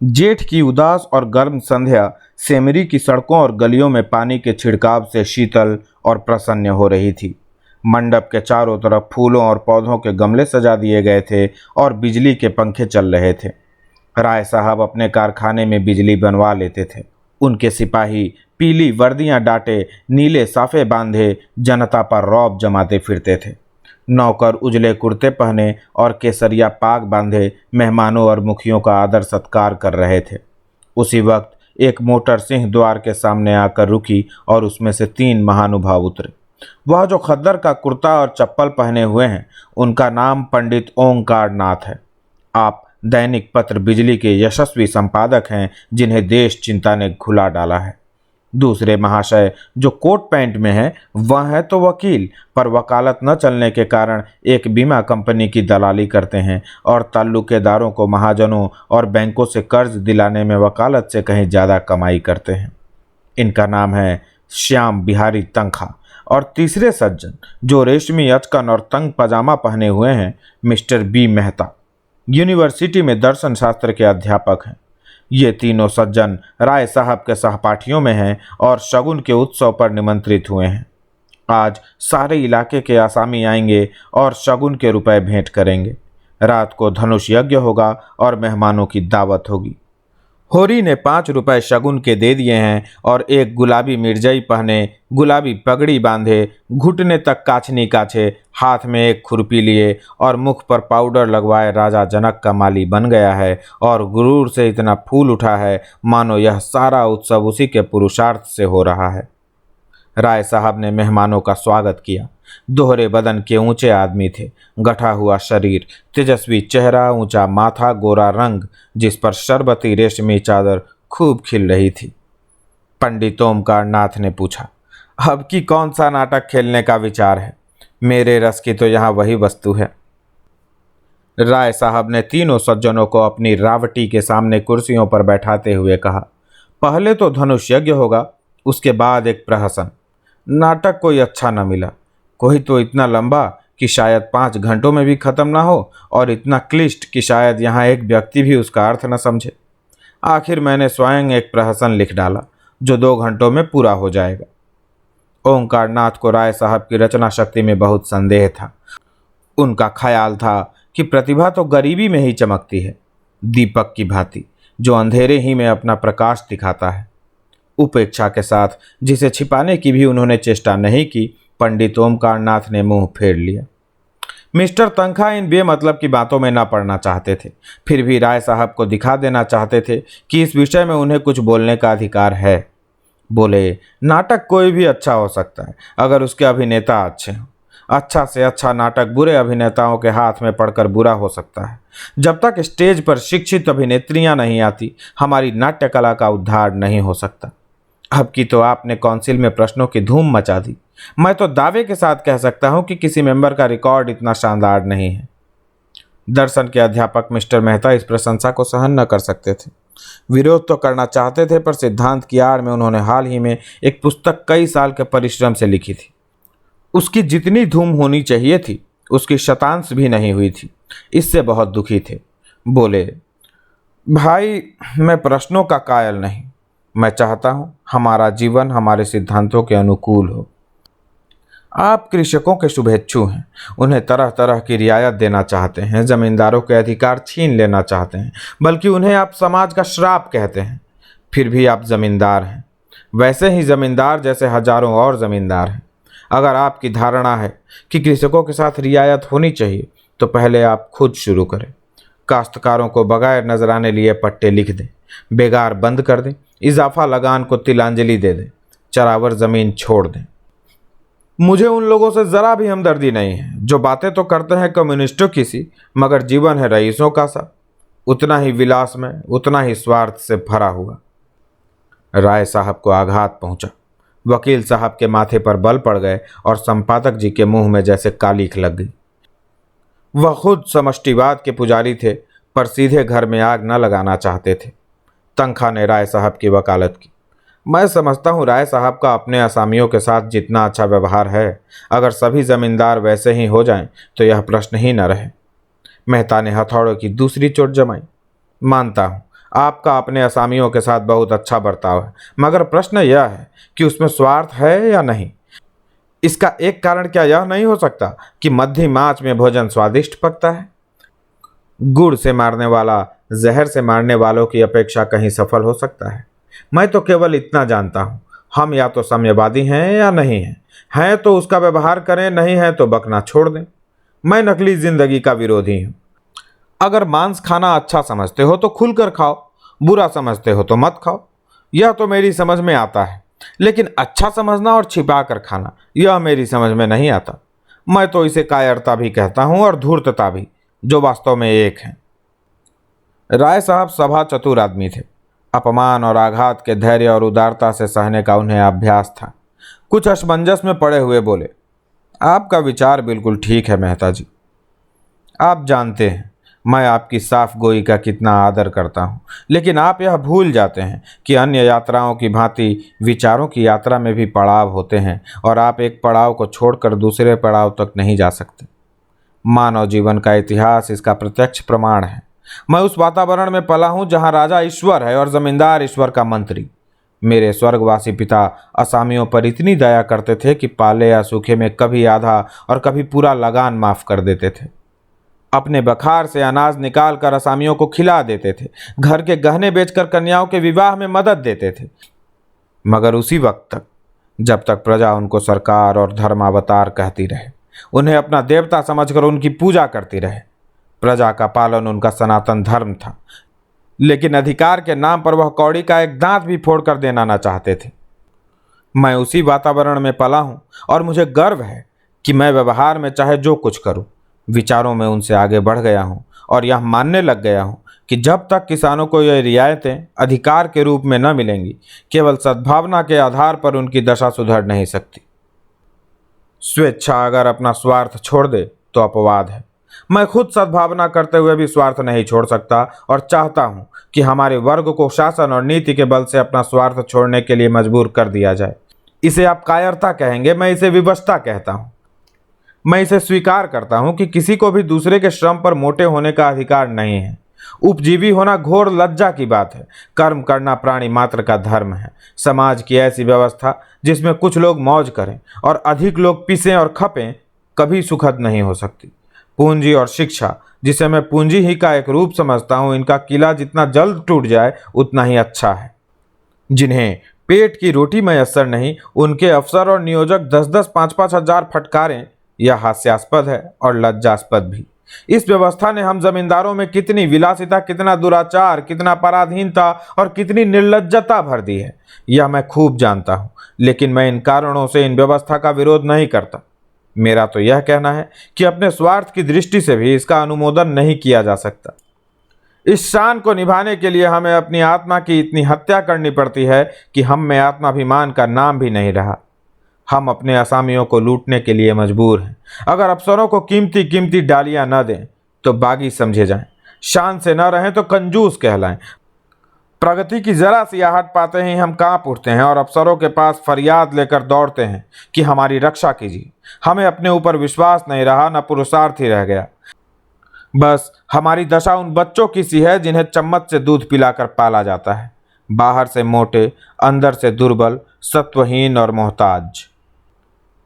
जेठ की उदास और गर्म संध्या सेमरी की सड़कों और गलियों में पानी के छिड़काव से शीतल और प्रसन्न हो रही थी। मंडप के चारों तरफ फूलों और पौधों के गमले सजा दिए गए थे और बिजली के पंखे चल रहे थे। राय साहब अपने कारखाने में बिजली बनवा लेते थे। उनके सिपाही पीली वर्दियां डाटे, नीले साफे बांधे जनता पर रौब जमाते फिरते थे। नौकर उजले कुर्ते पहने और केसरिया पाग बांधे मेहमानों और मुखियों का आदर सत्कार कर रहे थे। उसी वक्त एक मोटर सिंह द्वार के सामने आकर रुकी और उसमें से 3 महानुभाव उतरे। वह जो खद्दर का कुर्ता और चप्पल पहने हुए हैं, उनका नाम पंडित ओंकार नाथ है। आप दैनिक पत्र बिजली के यशस्वी संपादक हैं, जिन्हें देश चिंता ने घुला डाला है। दूसरे महाशय जो कोट पैंट में है, वह है तो वकील, पर वकालत न चलने के कारण एक बीमा कंपनी की दलाली करते हैं और ताल्लुकेदारों को महाजनों और बैंकों से कर्ज दिलाने में वकालत से कहीं ज़्यादा कमाई करते हैं। इनका नाम है श्याम बिहारी तंखा। और तीसरे सज्जन जो रेशमी अचकन और तंग पजामा पहने हुए हैं, मिस्टर बी मेहता, यूनिवर्सिटी में दर्शन शास्त्र के अध्यापक हैं। ये तीनों सज्जन राय साहब के सहपाठियों में हैं और शगुन के उत्सव पर निमंत्रित हुए हैं। आज सारे इलाके के आसामी आएंगे और शगुन के रुपए भेंट करेंगे। रात को धनुष यज्ञ होगा और मेहमानों की दावत होगी। होरी ने 5 रुपए शगुन के दे दिए हैं और एक गुलाबी मिर्जई पहने, गुलाबी पगड़ी बांधे, घुटने तक काछनी काछे, हाथ में एक खुरपी लिए और मुख पर पाउडर लगवाए राजा जनक का माली बन गया है और गुरूर से इतना फूल उठा है मानो यह सारा उत्सव उसी के पुरुषार्थ से हो रहा है। राय साहब ने मेहमानों का स्वागत किया। दोहरे बदन के ऊंचे आदमी थे, गठा हुआ शरीर, तेजस्वी चेहरा, ऊंचा माथा, गोरा रंग, जिस पर शरबती रेशमी चादर खूब खिल रही थी। पंडित ओमकार नाथ ने पूछा, अब की कौन सा नाटक खेलने का विचार है? मेरे रस की तो यहाँ वही वस्तु है। राय साहब ने तीनों सज्जनों को अपनी रावटी के सामने कुर्सियों पर बैठाते हुए कहा, पहले तो धनुष यज्ञ होगा, उसके बाद एक प्रहसन। नाटक कोई अच्छा न मिला, कोई तो इतना लंबा कि शायद 5 घंटों में भी खत्म ना हो और इतना क्लिष्ट कि शायद यहाँ एक व्यक्ति भी उसका अर्थ न समझे। आखिर मैंने स्वयं एक प्रहसन लिख डाला जो 2 घंटों में पूरा हो जाएगा। ओंकार नाथ को राय साहब की रचना शक्ति में बहुत संदेह था। उनका ख्याल था कि प्रतिभा तो गरीबी में ही चमकती है, दीपक की भांति जो अंधेरे ही में अपना प्रकाश दिखाता है। उपेक्षा के साथ, जिसे छिपाने की भी उन्होंने चेष्टा नहीं की, पंडित ओमकार नाथ ने मुंह फेर लिया। मिस्टर तंखा इन बेमतलब की बातों में न पड़ना चाहते थे, फिर भी राय साहब को दिखा देना चाहते थे कि इस विषय में उन्हें कुछ बोलने का अधिकार है। बोले, नाटक कोई भी अच्छा हो सकता है अगर उसके अभिनेता अच्छे हों। अच्छा से अच्छा नाटक बुरे अभिनेताओं के हाथ में पड़कर बुरा हो सकता है। जब तक स्टेज पर शिक्षित अभिनेत्रियां नहीं आती, हमारी नाट्य कला का उद्धार नहीं हो सकता। अब की तो आपने काउंसिल में प्रश्नों की धूम मचा दी। मैं तो दावे के साथ कह सकता हूं कि किसी मेंबर का रिकॉर्ड इतना शानदार नहीं है। दर्शन के अध्यापक मिस्टर मेहता इस प्रशंसा को सहन न कर सकते थे। विरोध तो करना चाहते थे, पर सिद्धांत की आड़ में उन्होंने हाल ही में एक पुस्तक कई साल के परिश्रम से लिखी थी। उसकी जितनी धूम होनी चाहिए थी, उसकी शतांश भी नहीं हुई थी। इससे बहुत दुखी थे। बोले, भाई, मैं प्रश्नों का कायल नहीं। मैं चाहता हूं हमारा जीवन हमारे सिद्धांतों के अनुकूल हो। आप कृषकों के शुभेच्छु हैं, उन्हें तरह तरह की रियायत देना चाहते हैं, जमींदारों के अधिकार छीन लेना चाहते हैं, बल्कि उन्हें आप समाज का श्राप कहते हैं। फिर भी आप जमींदार हैं, वैसे ही जमींदार जैसे हजारों और जमींदार हैं। अगर आपकी धारणा है कि कृषकों के साथ रियायत होनी चाहिए, तो पहले आप खुद शुरू करें। काश्तकारों को बगैर नजराने लिए पट्टे लिख दें, बेगार बंद कर दें, इजाफा लगान को तिलांजलि दे दें, चरावर जमीन छोड़ दें। मुझे उन लोगों से जरा भी हमदर्दी नहीं है जो बातें तो करते हैं कम्युनिस्टों की सी, मगर जीवन है रईसों का सा, उतना ही विलास में, उतना ही स्वार्थ से भरा हुआ। राय साहब को आघात पहुंचा। वकील साहब के माथे पर बल पड़ गए और संपादक जी के मुंह में जैसे कालीख लग गई। वह खुद समष्टिवाद के पुजारी थे, पर सीधे घर में आग न लगाना चाहते थे। तंखा ने राय साहब की वकालत की। मैं समझता हूँ राय साहब का अपने असामियों के साथ जितना अच्छा व्यवहार है, अगर सभी जमींदार वैसे ही हो जाएं तो यह प्रश्न ही न रहे। मेहता ने हथौड़े की दूसरी चोट जमाई। मानता हूँ आपका अपने असामियों के साथ बहुत अच्छा बर्ताव है, मगर प्रश्न यह है कि उसमें स्वार्थ है या नहीं। इसका एक कारण क्या यह नहीं हो सकता कि मध्यम आंच में भोजन स्वादिष्ट पकता है? गुड़ से मारने वाला जहर से मारने वालों की अपेक्षा कहीं सफल हो सकता है। मैं तो केवल इतना जानता हूँ, हम या तो साम्यवादी हैं या नहीं हैं तो उसका व्यवहार करें, नहीं है तो बकना छोड़ दें। मैं नकली जिंदगी का विरोधी हूँ। अगर मांस खाना अच्छा समझते हो तो खुलकर खाओ, बुरा समझते हो तो मत खाओ। यह तो मेरी समझ में आता है, लेकिन अच्छा समझना और छिपा कर खाना यह मेरी समझ में नहीं आता। मैं तो इसे कायरता भी कहता हूँ और धूर्तता भी, जो वास्तव में एक है। राय साहब सभा चतुर आदमी थे। अपमान और आघात के धैर्य और उदारता से सहने का उन्हें अभ्यास था। कुछ असमंजस में पड़े हुए बोले, आपका विचार बिल्कुल ठीक है मेहता जी। आप जानते हैं मैं आपकी साफ गोई का कितना आदर करता हूँ, लेकिन आप यह भूल जाते हैं कि अन्य यात्राओं की भांति विचारों की यात्रा में भी पड़ाव होते हैं और आप एक पड़ाव को छोड़कर दूसरे पड़ाव तक नहीं जा सकते। मानव जीवन का इतिहास इसका प्रत्यक्ष प्रमाण है। मैं उस वातावरण में पला हूँ जहाँ राजा ईश्वर है और जमींदार ईश्वर का मंत्री। मेरे स्वर्गवासी पिता असामियों पर इतनी दया करते थे कि पाले या सूखे में कभी आधा और कभी पूरा लगान माफ कर देते थे। अपने बखार से अनाज निकाल कर असामियों को खिला देते थे। घर के गहने बेचकर कन्याओं के विवाह में मदद देते थे। मगर उसी वक्त तक, जब तक प्रजा उनको सरकार और धर्मावतार कहती रहे, उन्हें अपना देवता समझकर उनकी पूजा करती रहे। प्रजा का पालन उनका सनातन धर्म था, लेकिन अधिकार के नाम पर वह कौड़ी का एक दांत भी फोड़ कर देना न चाहते थे। मैं उसी वातावरण में पला हूँ और मुझे गर्व है कि मैं व्यवहार में चाहे जो कुछ करूँ, विचारों में उनसे आगे बढ़ गया हूँ और यह मानने लग गया हूँ कि जब तक किसानों को ये रियायतें अधिकार के रूप में न मिलेंगी, केवल सद्भावना के आधार पर उनकी दशा सुधर नहीं सकती। स्वेच्छा अगर अपना स्वार्थ छोड़ दे तो अपवाद है। मैं खुद सद्भावना करते हुए भी स्वार्थ नहीं छोड़ सकता और चाहता हूं कि हमारे वर्ग को शासन और नीति के बल से अपना स्वार्थ छोड़ने के लिए मजबूर कर दिया जाए। इसे आप कायरता कहेंगे, मैं इसे विवशता कहता हूं। मैं इसे स्वीकार करता हूं कि किसी को भी दूसरे के श्रम पर मोटे होने का अधिकार नहीं है। उपजीवी होना घोर लज्जा की बात है। कर्म करना प्राणी मात्र का धर्म है। समाज की ऐसी व्यवस्था जिसमें कुछ लोग मौज करें और अधिक लोग पिसें और खपें, कभी सुखद नहीं हो सकती। पूंजी और शिक्षा, जिसे मैं पूंजी ही का एक रूप समझता हूँ, इनका किला जितना जल्द टूट जाए उतना ही अच्छा है। जिन्हें पेट की रोटी मयस्सर नहीं, उनके अफसर और नियोजक 10-10, 5-5 हजार फटकारें, यह हास्यास्पद है और लज्जास्पद भी। इस व्यवस्था ने हम जमींदारों में कितनी विलासिता, कितना दुराचार, कितना पराधीनता और कितनी निर्लज्जता भर दी है, यह मैं खूब जानता हूँ। लेकिन मैं इन कारणों से इन व्यवस्था का विरोध नहीं करता। मेरा तो यह कहना है कि अपने स्वार्थ की दृष्टि से भी इसका अनुमोदन नहीं किया जा सकता। इस शान को निभाने के लिए हमें अपनी आत्मा की इतनी हत्या करनी पड़ती है कि हम में आत्माभिमान का नाम भी नहीं रहा। हम अपने असामियों को लूटने के लिए मजबूर हैं। अगर अफसरों को कीमती कीमती डालियां न दें तो बागी समझे जाएं, शान से न रहें तो कंजूस कहलाएं। प्रगति की जरा सी आहट पाते ही हम कांप उठते हैं और अफसरों के पास फरियाद लेकर दौड़ते हैं कि हमारी रक्षा कीजिए। हमें अपने ऊपर विश्वास नहीं रहा, न पुरुषार्थ ही रह गया। बस हमारी दशा उन बच्चों की सी है जिन्हें चम्मच से दूध पिलाकर पाला जाता है। बाहर से मोटे, अंदर से दुर्बल, सत्वहीन और मोहताज।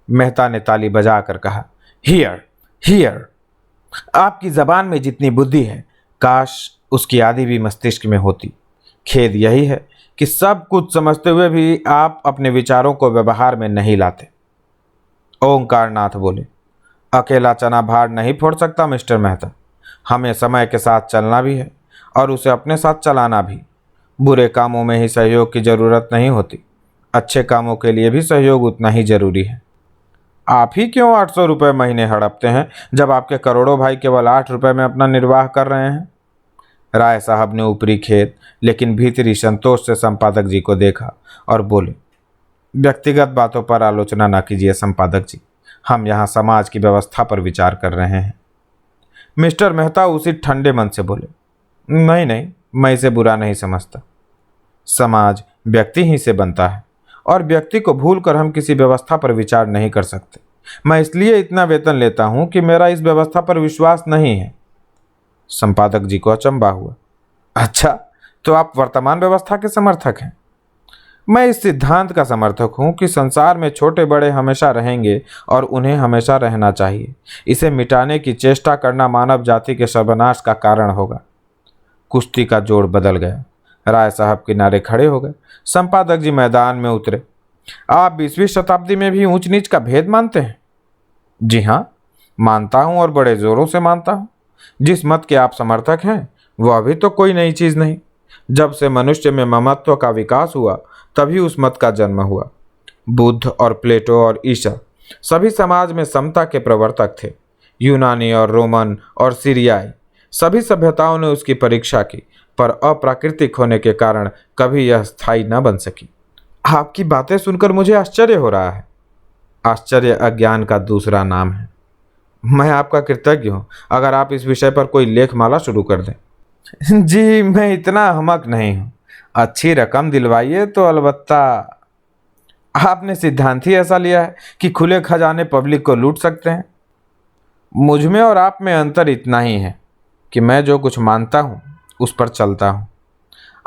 मेहता ने ताली बजाकर कहा, हियर हियर। आपकी जबान में जितनी बुद्धि है, काश उसकी आधी भी मस्तिष्क में होती। खेद यही है कि सब कुछ समझते हुए भी आप अपने विचारों को व्यवहार में नहीं लाते। ओंकारनाथ बोले, अकेला चना भार नहीं फोड़ सकता मिस्टर मेहता। हमें समय के साथ चलना भी है और उसे अपने साथ चलाना भी। बुरे कामों में ही सहयोग की जरूरत नहीं होती, अच्छे कामों के लिए भी सहयोग उतना ही जरूरी है। आप ही क्यों 800 रुपये महीने हड़पते हैं जब आपके करोड़ों भाई केवल 8 रुपये में अपना निर्वाह कर रहे हैं? राय साहब ने ऊपरी खेद लेकिन भीतरी संतोष से संपादक जी को देखा और बोले, व्यक्तिगत बातों पर आलोचना ना कीजिए संपादक जी, हम यहाँ समाज की व्यवस्था पर विचार कर रहे हैं। मिस्टर मेहता उसी ठंडे मन से बोले, नहीं नहीं, मैं इसे बुरा नहीं समझता। समाज व्यक्ति ही से बनता है और व्यक्ति को भूलकर हम किसी व्यवस्था पर विचार नहीं कर सकते। मैं इसलिए इतना वेतन लेता हूँ कि मेरा इस व्यवस्था पर विश्वास नहीं है। संपादक जी को अचंभा हुआ। अच्छा, तो आप वर्तमान व्यवस्था के समर्थक हैं। मैं इस सिद्धांत का समर्थक हूं कि संसार में छोटे बड़े हमेशा रहेंगे और उन्हें हमेशा रहना चाहिए। इसे मिटाने की चेष्टा करना मानव जाति के सर्वनाश का कारण होगा। कुश्ती का जोड़ बदल गया। राय साहब किनारे खड़े हो गए। संपादक जी मैदान में उतरे। आप 20वीं शताब्दी में भी ऊंच नीच का भेद मानते हैं? जी हाँ, मानता हूं और बड़े जोरों से मानता हूं। जिस मत के आप समर्थक हैं वह भी तो कोई नई चीज नहीं। जब से मनुष्य में ममत्व का विकास हुआ तभी उस मत का जन्म हुआ। बुद्ध और प्लेटो और ईसा सभी समाज में समता के प्रवर्तक थे। यूनानी और रोमन और सीरियाई सभी सभ्यताओं ने उसकी परीक्षा की, पर अप्राकृतिक होने के कारण कभी यह स्थायी न बन सकी। आपकी बातें सुनकर मुझे आश्चर्य हो रहा है। आश्चर्य अज्ञान का दूसरा नाम है। मैं आपका कृतज्ञ हूँ अगर आप इस विषय पर कोई लेखमाला शुरू कर दें। जी, मैं इतना अहमक नहीं हूँ। अच्छी रकम दिलवाइए तो अलबत्ता। आपने सिद्धांत ही ऐसा लिया है कि खुले खजाने पब्लिक को लूट सकते हैं। मुझ में और आप में अंतर इतना ही है कि मैं जो कुछ मानता हूँ उस पर चलता हूँ।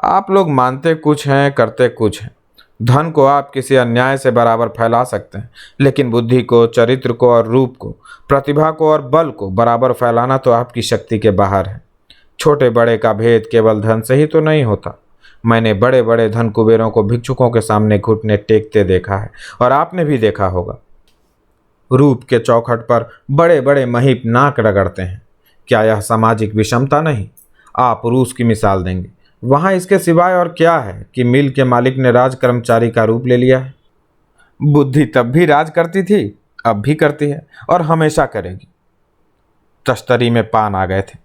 आप लोग मानते कुछ हैं, करते कुछ हैं। धन को आप किसी अन्याय से बराबर फैला सकते हैं, लेकिन बुद्धि को, चरित्र को और रूप को, प्रतिभा को और बल को बराबर फैलाना तो आपकी शक्ति के बाहर है। छोटे बड़े का भेद केवल धन से ही तो नहीं होता। मैंने बड़े बड़े धन कुबेरों को भिक्षुकों के सामने घुटने टेकते देखा है, और आपने भी देखा होगा। रूप के चौखट पर बड़े बड़े महीप नाक रगड़ते हैं। क्या यह सामाजिक विषमता नहीं? आप रूस की मिसाल देंगे, वहाँ इसके सिवाय और क्या है कि मिल के मालिक ने राज कर्मचारी का रूप ले लिया है। बुद्धि तब भी राज करती थी, अब भी करती है और हमेशा करेगी। तश्तरी में पान आ गए थे।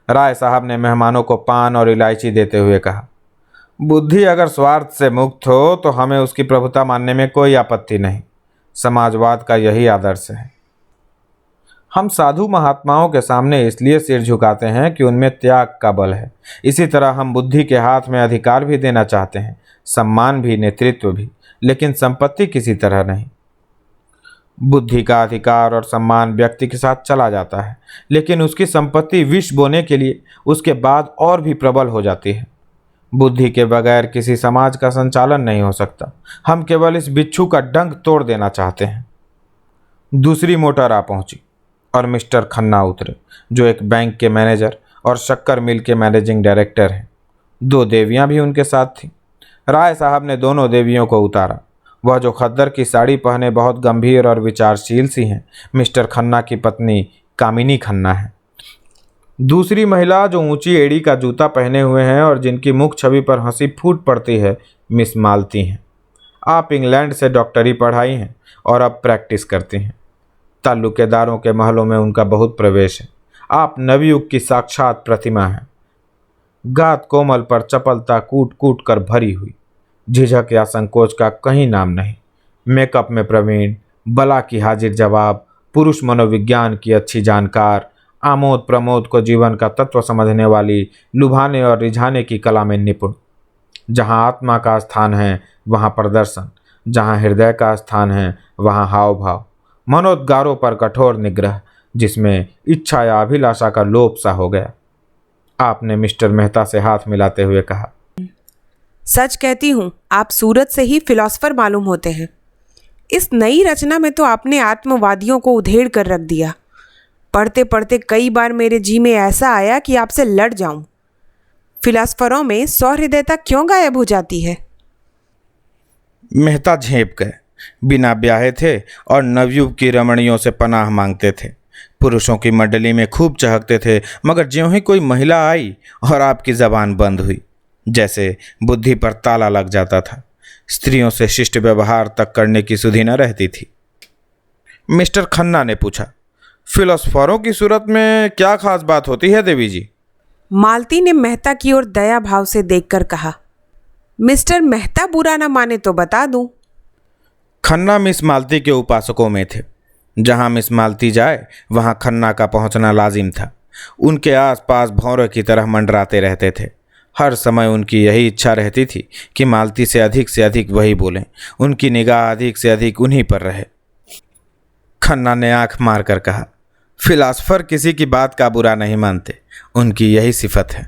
राय साहब ने मेहमानों को पान और इलायची देते हुए कहा, बुद्धि अगर स्वार्थ से मुक्त हो तो हमें उसकी प्रभुता मानने में कोई आपत्ति नहीं। समाजवाद का यही आदर्श है। हम साधु महात्माओं के सामने इसलिए सिर झुकाते हैं कि उनमें त्याग का बल है। इसी तरह हम बुद्धि के हाथ में अधिकार भी देना चाहते हैं, सम्मान भी, नेतृत्व भी, लेकिन संपत्ति किसी तरह नहीं। बुद्धि का अधिकार और सम्मान व्यक्ति के साथ चला जाता है, लेकिन उसकी संपत्ति विष बोने के लिए उसके बाद और भी प्रबल हो जाती है। बुद्धि के बगैर किसी समाज का संचालन नहीं हो सकता। हम केवल इस बिच्छू का डंक तोड़ देना चाहते हैं। दूसरी मोटर आ पहुंची और मिस्टर खन्ना उतरे, जो एक बैंक के मैनेजर और शक्कर मिल के मैनेजिंग डायरेक्टर हैं। 2 देवियां भी उनके साथ थीं। राय साहब ने दोनों देवियों को उतारा। वह जो खद्दर की साड़ी पहने बहुत गंभीर और विचारशील सी हैं, मिस्टर खन्ना की पत्नी कामिनी खन्ना है। दूसरी महिला जो ऊंची एड़ी का जूता पहने हुए हैं और जिनकी मुख छवि पर हंसी फूट पड़ती है, मिस मालती हैं। आप इंग्लैंड से डॉक्टरी पढ़ाई हैं और अब प्रैक्टिस करती हैं। ताल्लुकेदारों के महलों में उनका बहुत प्रवेश है। आप नवयुग की साक्षात प्रतिमा हैं। गात कोमल पर चपलता कूट कूट कर भरी हुई, झिझक या संकोच का कहीं नाम नहीं। मेकअप में प्रवीण, बला की हाजिर जवाब, पुरुष मनोविज्ञान की अच्छी जानकार, आमोद प्रमोद को जीवन का तत्व समझने वाली, लुभाने और रिझाने की कला में निपुण। जहाँ आत्मा का स्थान है वहाँ प्रदर्शन, जहाँ हृदय का स्थान है वहाँ हाव भाव, मनोद्गारों पर कठोर निग्रह, जिसमें इच्छा या अभिलाषा का लोप सा हो गया। आपने मिस्टर मेहता से हाथ मिलाते हुए कहा, सच कहती हूँ, आप सूरत से ही फिलॉसफर मालूम होते हैं। इस नई रचना में तो आपने आत्मवादियों को उधेड़ कर रख दिया। पढ़ते पढ़ते कई बार मेरे जी में ऐसा आया कि आपसे लड़ जाऊं। फिलॉसफरों में सहृदयता क्यों गायब हो जाती है? मेहता झेप गए। बिना ब्याहे थे और नवयुग की रमणियों से पनाह मांगते थे। पुरुषों की मंडली में खूब चहकते थे, मगर ज्यों ही कोई महिला आई और आपकी जबान बंद हुई, जैसे बुद्धि पर ताला लग जाता था। स्त्रियों से शिष्ट व्यवहार तक करने की सुधि न रहती थी। मिस्टर खन्ना ने पूछा, फिलोसफरों की सूरत में क्या खास बात होती है देवी जी? मालती ने मेहता की ओर दया भाव से देखकर कहा, मिस्टर मेहता बुरा ना माने तो बता दूं। खन्ना मिस मालती के उपासकों में थे। जहां मिस मालती जाए वहां खन्ना का पहुंचना लाजिम था। उनके आसपास भौरों की तरह मंडराते रहते थे। हर समय उनकी यही इच्छा रहती थी कि मालती से अधिक वही बोलें, उनकी निगाह अधिक से अधिक उन्हीं पर रहे। खन्ना ने आंख मारकर कहा, फिलॉसफर किसी की बात का बुरा नहीं मानते, उनकी यही सिफत है।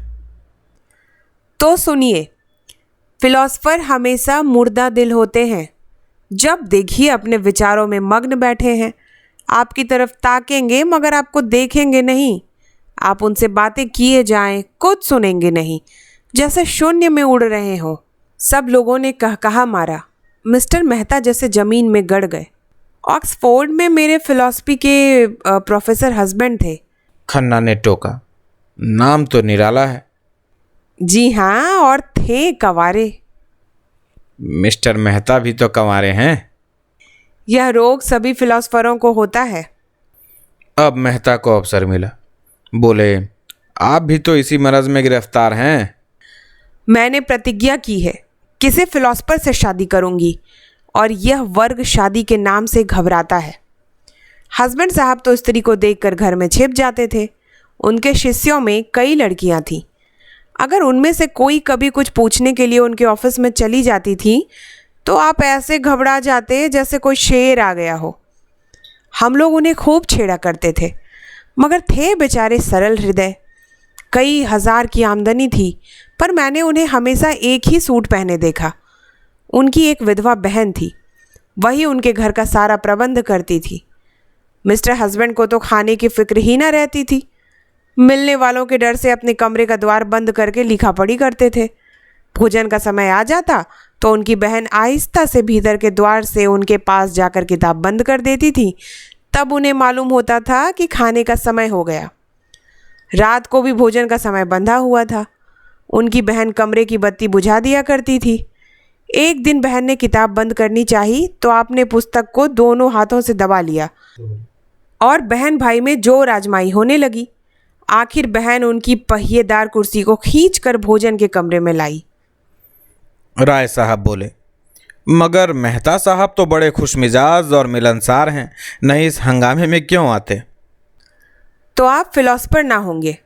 तो सुनिए, फिलोसफर हमेशा मुर्दा दिल होते हैं। जब देखिए अपने विचारों में मग्न बैठे हैं, आपकी तरफ ताकेंगे मगर आपको देखेंगे नहीं। आप उनसे बातें किए जाएं, कुछ सुनेंगे नहीं, जैसे शून्य में उड़ रहे हों। सब लोगों ने कहा मारा। मिस्टर मेहता जैसे ज़मीन में गड़ गए। ऑक्सफोर्ड में मेरे फिलॉसफी के प्रोफेसर हस्बैंड थे। खन्ना ने टोका। नाम तो निराला है। जी हाँ, और थे कंवारे। मिस्टर मेहता भी तो कंवारे हैं। यह रोग सभी फिलोसफरों को होता है। अब मेहता को अवसर मिला। बोले, आप भी तो इसी मरज में गिरफ्तार हैं। मैंने प्रतिज्ञा की है, किसी फिलोसफर से शादी करूंगी, और यह वर्ग शादी के नाम से घबराता है। हस्बैंड साहब तो स्त्री को देखकर घर में छिप जाते थे। उनके शिष्यों में कई लड़कियां थीं। अगर उनमें से कोई कभी कुछ पूछने के लिए उनके ऑफिस में चली जाती थी तो आप ऐसे घबरा जाते जैसे कोई शेर आ गया हो। हम लोग उन्हें खूब छेड़ा करते थे, मगर थे बेचारे सरल हृदय। कई हजार की आमदनी थी, पर मैंने उन्हें हमेशा एक ही सूट पहने देखा। उनकी एक विधवा बहन थी, वही उनके घर का सारा प्रबंध करती थी। मिस्टर हस्बैंड को तो खाने की फिक्र ही ना रहती थी। मिलने वालों के डर से अपने कमरे का द्वार बंद करके लिखा पढ़ी करते थे। भोजन का समय आ जाता तो उनकी बहन आहिस्ता से भीतर के द्वार से उनके पास जाकर किताब बंद कर देती थी। तब उन्हें मालूम होता था कि खाने का समय हो गया। रात को भी भोजन का समय बंधा हुआ था। उनकी बहन कमरे की बत्ती बुझा दिया करती थी। एक दिन बहन ने किताब बंद करनी चाही तो आपने पुस्तक को दोनों हाथों से दबा लिया और बहन भाई में जोर आजमाई होने लगी। आखिर बहन उनकी पहिएदार कुर्सी को खींचकर भोजन के कमरे में लाई। राय साहब बोले, मगर मेहता साहब तो बड़े खुशमिजाज और मिलनसार हैं, नहीं इस हंगामे में क्यों आते? तो आप फिलोसफर ना होंगे।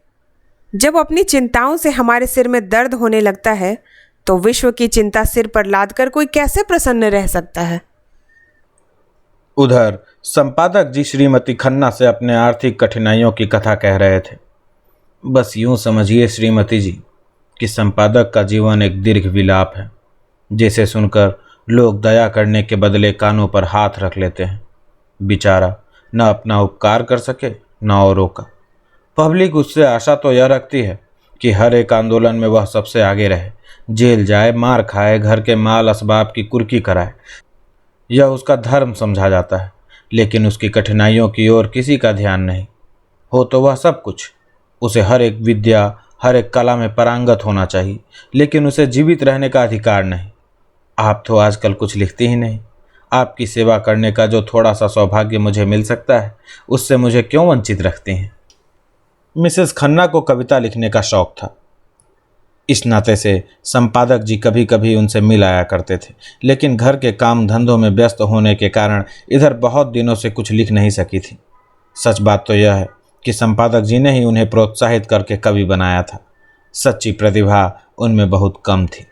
जब अपनी चिंताओं से हमारे सिर में दर्द होने लगता है तो विश्व की चिंता सिर पर लादकर कोई कैसे प्रसन्न रह सकता है? उधर संपादक जी श्रीमती खन्ना से अपने आर्थिक कठिनाइयों की कथा कह रहे थे। बस यूं समझिए श्रीमती जी कि संपादक का जीवन एक दीर्घ विलाप है, जिसे सुनकर लोग दया करने के बदले कानों पर हाथ रख लेते हैं। बेचारा न अपना उपकार कर सके न औरों का। पब्लिक उससे आशा तो यह रखती है कि हर एक आंदोलन में वह सबसे आगे रहे, जेल जाए, मार खाए, घर के माल असबाब की कुर्की कराए। यह उसका धर्म समझा जाता है, लेकिन उसकी कठिनाइयों की ओर किसी का ध्यान नहीं। हो तो वह सब कुछ। उसे हर एक विद्या, हर एक कला में पारंगत होना चाहिए, लेकिन उसे जीवित रहने का अधिकार नहीं। आप तो आजकल कुछ लिखती ही नहीं। आपकी सेवा करने का जो थोड़ा सा सौभाग्य मुझे मिल सकता है, उससे मुझे क्यों वंचित रखती हैं? मिसेस खन्ना को कविता लिखने का शौक था। इस नाते से संपादक जी कभी कभी उनसे मिल आया करते थे, लेकिन घर के काम धंधों में व्यस्त होने के कारण इधर बहुत दिनों से कुछ लिख नहीं सकी थी। सच बात तो यह है कि संपादक जी ने ही उन्हें प्रोत्साहित करके कवि बनाया था। सच्ची प्रतिभा उनमें बहुत कम थी।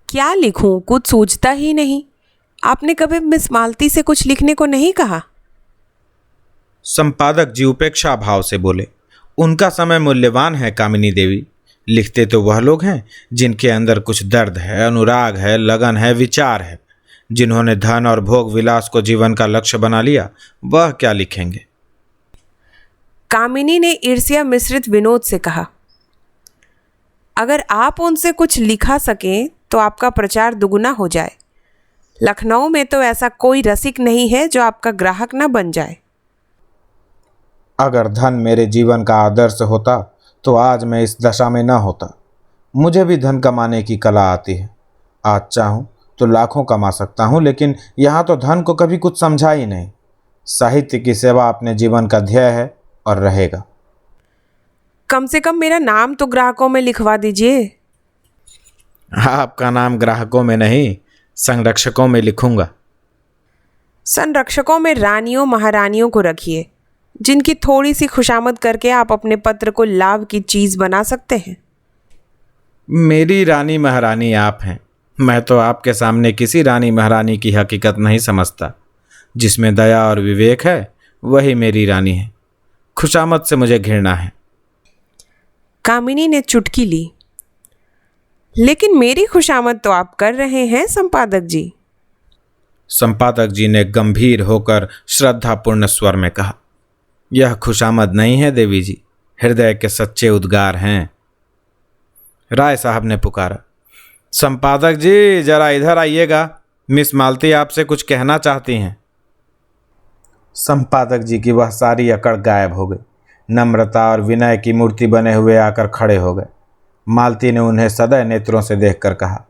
क्या लिखूं, कुछ सोचता ही नहीं। आपने कभी मिस मालती से कुछ लिखने को नहीं कहा? संपादक जी उपेक्षा भाव से बोले, उनका समय मूल्यवान है कामिनी देवी। लिखते तो वह लोग हैं जिनके अंदर कुछ दर्द है, अनुराग है, लगन है, विचार है। जिन्होंने धन और भोग विलास को जीवन का लक्ष्य बना लिया, वह क्या लिखेंगे? कामिनी ने ईर्ष्या मिश्रित विनोद से कहा, अगर आप उनसे कुछ लिखा सकें तो आपका प्रचार दुगुना हो जाए। लखनऊ में तो ऐसा कोई रसिक नहीं है जो आपका ग्राहक न बन जाए। अगर धन मेरे जीवन का आदर्श होता तो आज मैं इस दशा में न होता। मुझे भी धन कमाने की कला आती है। आज चाहूँ तो लाखों कमा सकता हूँ, लेकिन यहाँ तो धन को कभी कुछ समझा ही नहीं। साहित्य की सेवा अपने जीवन का ध्येय है और रहेगा। कम से कम मेरा नाम तो ग्राहकों में लिखवा दीजिए। आपका नाम ग्राहकों में नहीं, संरक्षकों में लिखूंगा। संरक्षकों में रानियों महारानियों को रखिए, जिनकी थोड़ी सी खुशामद करके आप अपने पत्र को लाभ की चीज़ बना सकते हैं। मेरी रानी महारानी आप हैं। मैं तो आपके सामने किसी रानी महारानी की हकीकत नहीं समझता। जिसमें दया और विवेक है वही मेरी रानी है। खुशामद से मुझे घृणा है। कामिनी ने चुटकी ली। लेकिन मेरी खुशामद तो आप कर रहे हैं संपादक जी। संपादक जी ने गंभीर होकर श्रद्धापूर्ण स्वर में कहा, यह खुशामद नहीं है देवी जी, हृदय के सच्चे उद्गार हैं। राय साहब ने पुकारा, संपादक जी जरा इधर आइएगा, मिस मालती आपसे कुछ कहना चाहती हैं। संपादक जी की वह सारी अकड़ गायब हो गई। नम्रता और विनय की मूर्ति बने हुए आकर खड़े हो गए। मालती ने उन्हें सदै नेत्रों से देखकर कहा,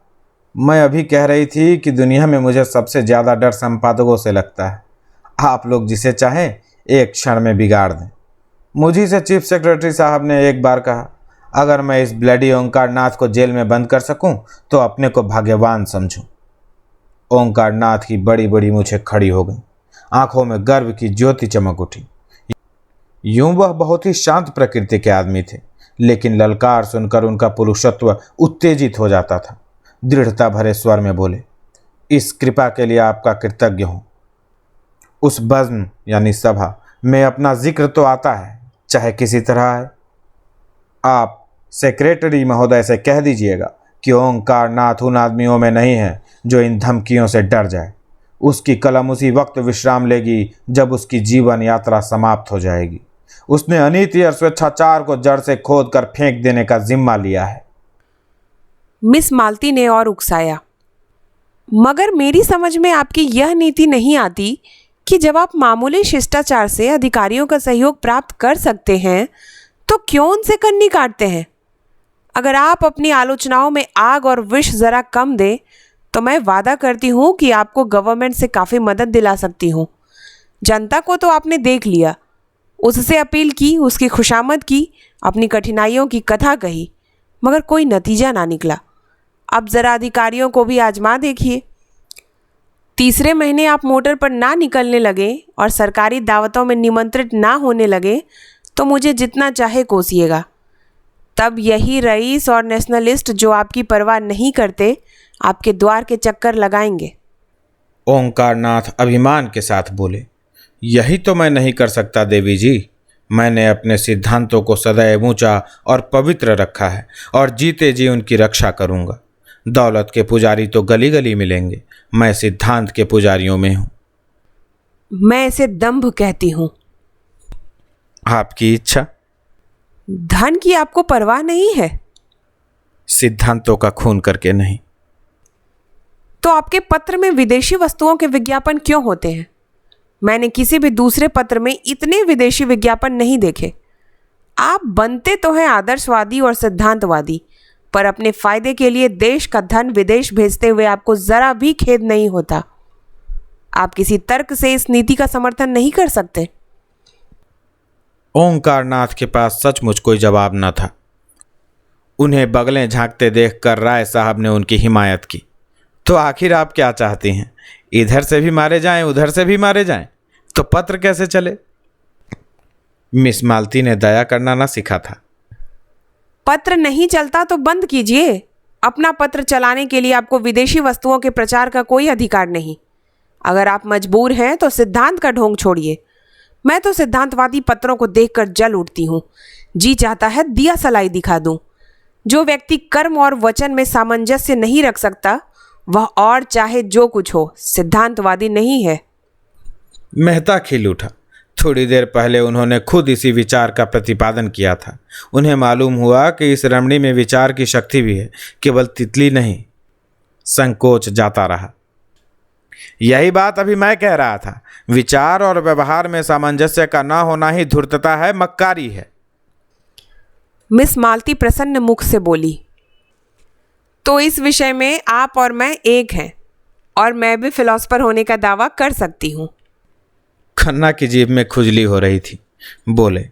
मैं अभी कह रही थी कि दुनिया में मुझे सबसे ज़्यादा डर संपादकों से लगता है। आप लोग जिसे चाहें एक क्षण में बिगाड़ दें। मुझी से चीफ सेक्रेटरी साहब ने एक बार कहा, अगर मैं इस ब्लडी ओंकार नाथ को जेल में बंद कर सकूं तो अपने को भाग्यवान समझूं। ओंकार नाथ की बड़ी बड़ी मूछें खड़ी हो गईं, आंखों में गर्व की ज्योति चमक उठी। यूं वह बहुत ही शांत प्रकृति के आदमी थे, लेकिन ललकार सुनकर उनका पुरुषत्व उत्तेजित हो जाता था। दृढ़ता भरे स्वर में बोले, इस कृपा के लिए आपका कृतज्ञ हूं। उस बज़्म यानी सभा में अपना जिक्र तो आता है, चाहे किसी तरह है। आप सेक्रेटरी महोदय से कह दीजिएगा कि ओंकार नाथ उन आदमियों में नहीं है जो इन धमकियों से डर जाए। उसकी कलम उसी वक्त विश्राम लेगी जब उसकी जीवन यात्रा समाप्त हो जाएगी। उसने अनीति और स्वेच्छाचार को जड़ से खोद कर फेंक देने का जिम्मा लिया है। मिस मालती ने और उकसाया, मगर मेरी समझ में आपकी यह नीति नहीं आती कि जब आप मामूली शिष्टाचार से अधिकारियों का सहयोग प्राप्त कर सकते हैं तो क्यों उनसे कन्नी काटते हैं। अगर आप अपनी आलोचनाओं में आग और विष ज़रा कम दें तो मैं वादा करती हूँ कि आपको गवर्नमेंट से काफ़ी मदद दिला सकती हूँ। जनता को तो आपने देख लिया, उससे अपील की, उसकी खुशामद की, अपनी कठिनाइयों की कथा कही, मगर कोई नतीजा ना निकला। अब ज़रा अधिकारियों को भी आजमा देखिए। तीसरे महीने आप मोटर पर ना निकलने लगे और सरकारी दावतों में निमंत्रित ना होने लगे तो मुझे जितना चाहे कोसिएगा। तब यही रईस और नेशनलिस्ट जो आपकी परवाह नहीं करते आपके द्वार के चक्कर लगाएंगे। ओंकार नाथ अभिमान के साथ बोले, यही तो मैं नहीं कर सकता देवी जी। मैंने अपने सिद्धांतों को सदैव ऊंचा और पवित्र रखा है और जीते जी उनकी रक्षा करूंगा। दौलत के पुजारी तो गली गली मिलेंगे, मैं सिद्धांत के पुजारियों में हूं। मैं इसे दंभ कहती हूँ। आपकी इच्छा। धन की आपको परवाह नहीं है? सिद्धांतों का खून करके नहीं। तो आपके पत्र में विदेशी वस्तुओं के विज्ञापन क्यों होते हैं? मैंने किसी भी दूसरे पत्र में इतने विदेशी विज्ञापन नहीं देखे। आप बनते तो हैं आदर्शवादी और सिद्धांतवादी, पर अपने फायदे के लिए देश का धन विदेश भेजते हुए आपको जरा भी खेद नहीं होता। आप किसी तर्क से इस नीति का समर्थन नहीं कर सकते। ओंकार नाथ के पास सचमुच कोई जवाब न था। उन्हें बगलें झांकते देखकर राय साहब ने उनकी हिमायत की, तो आखिर आप क्या चाहती हैं? इधर से भी मारे जाएं, उधर से भी मारे जाएं, तो पत्र कैसे चले? मिस मालती ने दया करना ना सीखा था। पत्र नहीं चलता तो बंद कीजिए। अपना पत्र चलाने के लिए आपको विदेशी वस्तुओं के प्रचार का कोई अधिकार नहीं। अगर आप मजबूर हैं तो सिद्धांत का ढोंग छोड़िए। मैं तो सिद्धांतवादी पत्रों को देखकर जल उठती हूँ। जी चाहता है दिया सलाई दिखा दूं। जो व्यक्ति कर्म और वचन में सामंजस्य नहीं रख सकता वह और चाहे जो कुछ हो सिद्धांतवादी नहीं है। मेहता खिल उठा। थोड़ी देर पहले उन्होंने खुद इसी विचार का प्रतिपादन किया था। उन्हें मालूम हुआ कि इस रमणी में विचार की शक्ति भी है, केवल तितली नहीं। संकोच जाता रहा। यही बात अभी मैं कह रहा था। विचार और व्यवहार में सामंजस्य का ना होना ही धूर्तता है, मक्कारी है। मिस मालती प्रसन्न मुख से बोली, तो इस विषय में आप और मैं एक हैं और मैं भी फिलॉसफर होने का दावा कर सकती हूँ। खन्ना की जीभ में खुजली हो रही थी। बोले,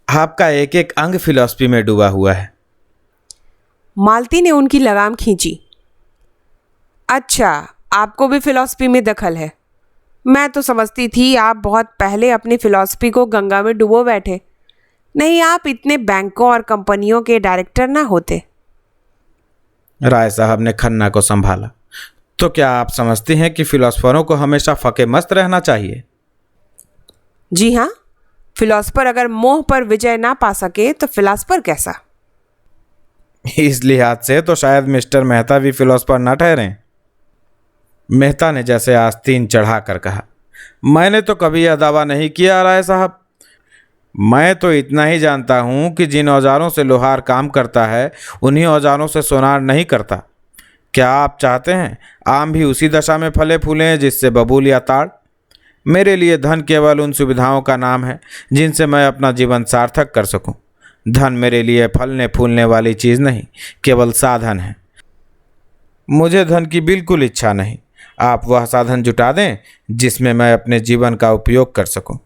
आपका एक एक अंग फिलॉसफी में डूबा हुआ है। मालती ने उनकी लगाम खींची। अच्छा, आपको भी फिलॉसफी में दखल है? मैं तो समझती थी आप बहुत पहले अपनी फिलॉसफी को गंगा में डुबो बैठे। नहीं, आप इतने बैंकों और कंपनियों के डायरेक्टर ना होते। राय साहब ने खन्ना को संभाला। तो क्या आप समझते हैं कि फिलॉसफरों को हमेशा फके मस्त रहना चाहिए? जी हाँ, फिलॉसफर अगर मोह पर विजय ना पा सके तो फिलॉसफर कैसा? इस लिहाज से तो शायद मिस्टर मेहता भी फिलोसफर न ठहरें। मेहता ने जैसे आस्तीन चढ़ाकर कहा, मैंने तो कभी यह दावा नहीं किया राय साहब। मैं तो इतना ही जानता हूं कि जिन औजारों से लोहार काम करता है उन्हीं औजारों से सोनार नहीं करता। क्या आप चाहते हैं आम भी उसी दशा में फले फूलें जिससे बबूल या ताड़? मेरे लिए धन केवल उन सुविधाओं का नाम है जिनसे मैं अपना जीवन सार्थक कर सकूं। धन मेरे लिए फलने फूलने वाली चीज़ नहीं, केवल साधन है। मुझे धन की बिल्कुल इच्छा नहीं। आप वह साधन जुटा दें जिसमें मैं अपने जीवन का उपयोग कर सकूं।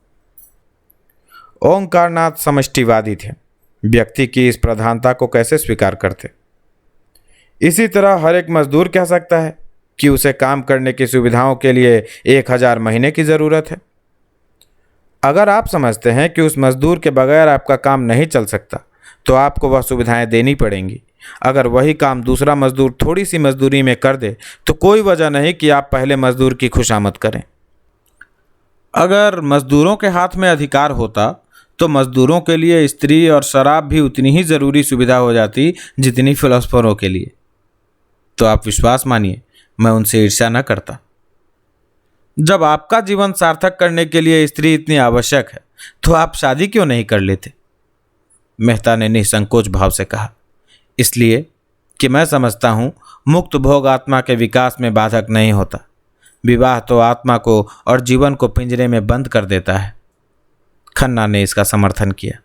ओंकारनाथ समष्टिवादी थे। व्यक्ति की इस प्रधानता को कैसे स्वीकार करते? इसी तरह हर एक मजदूर कह सकता है कि उसे काम करने की सुविधाओं के लिए 1000 महीने की ज़रूरत है। अगर आप समझते हैं कि उस मजदूर के बगैर आपका काम नहीं चल सकता तो आपको वह सुविधाएं देनी पड़ेंगी। अगर वही काम दूसरा मजदूर थोड़ी सी मजदूरी में कर दे तो कोई वजह नहीं कि आप पहले मजदूर की खुशामद करें। अगर मजदूरों के हाथ में अधिकार होता तो मजदूरों के लिए स्त्री और शराब भी उतनी ही ज़रूरी सुविधा हो जाती जितनी फिलोसफरों के लिए। तो आप विश्वास मानिए, मैं उनसे ईर्ष्या न करता। जब आपका जीवन सार्थक करने के लिए स्त्री इतनी आवश्यक है तो आप शादी क्यों नहीं कर लेते? मेहता ने निसंकोच भाव से कहा, इसलिए कि मैं समझता हूँ मुक्त भोग आत्मा के विकास में बाधक नहीं होता। विवाह तो आत्मा को और जीवन को पिंजरे में बंद कर देता है। खन्ना ने इसका समर्थन किया।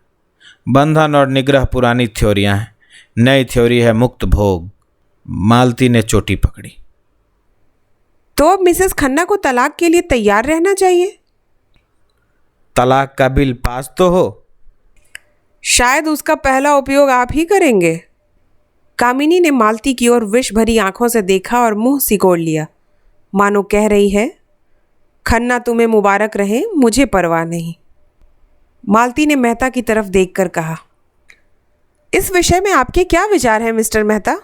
बंधन और निग्रह पुरानी थ्योरियां हैं, नई थ्योरी है मुक्त भोग। मालती ने चोटी पकड़ी। तो अब मिसेस खन्ना को तलाक के लिए तैयार रहना चाहिए। तलाक का बिल पास तो हो। शायद उसका पहला उपयोग आप ही करेंगे। कामिनी ने मालती की ओर विष भरी आंखों से देखा और मुंह सिकोड़ लिया, मानो कह रही है, खन्ना तुम्हें मुबारक रहे, मुझे परवाह नहीं। मालती ने मेहता की तरफ देखकर कहा, इस विषय में आपके क्या विचार हैं मिस्टर मेहता?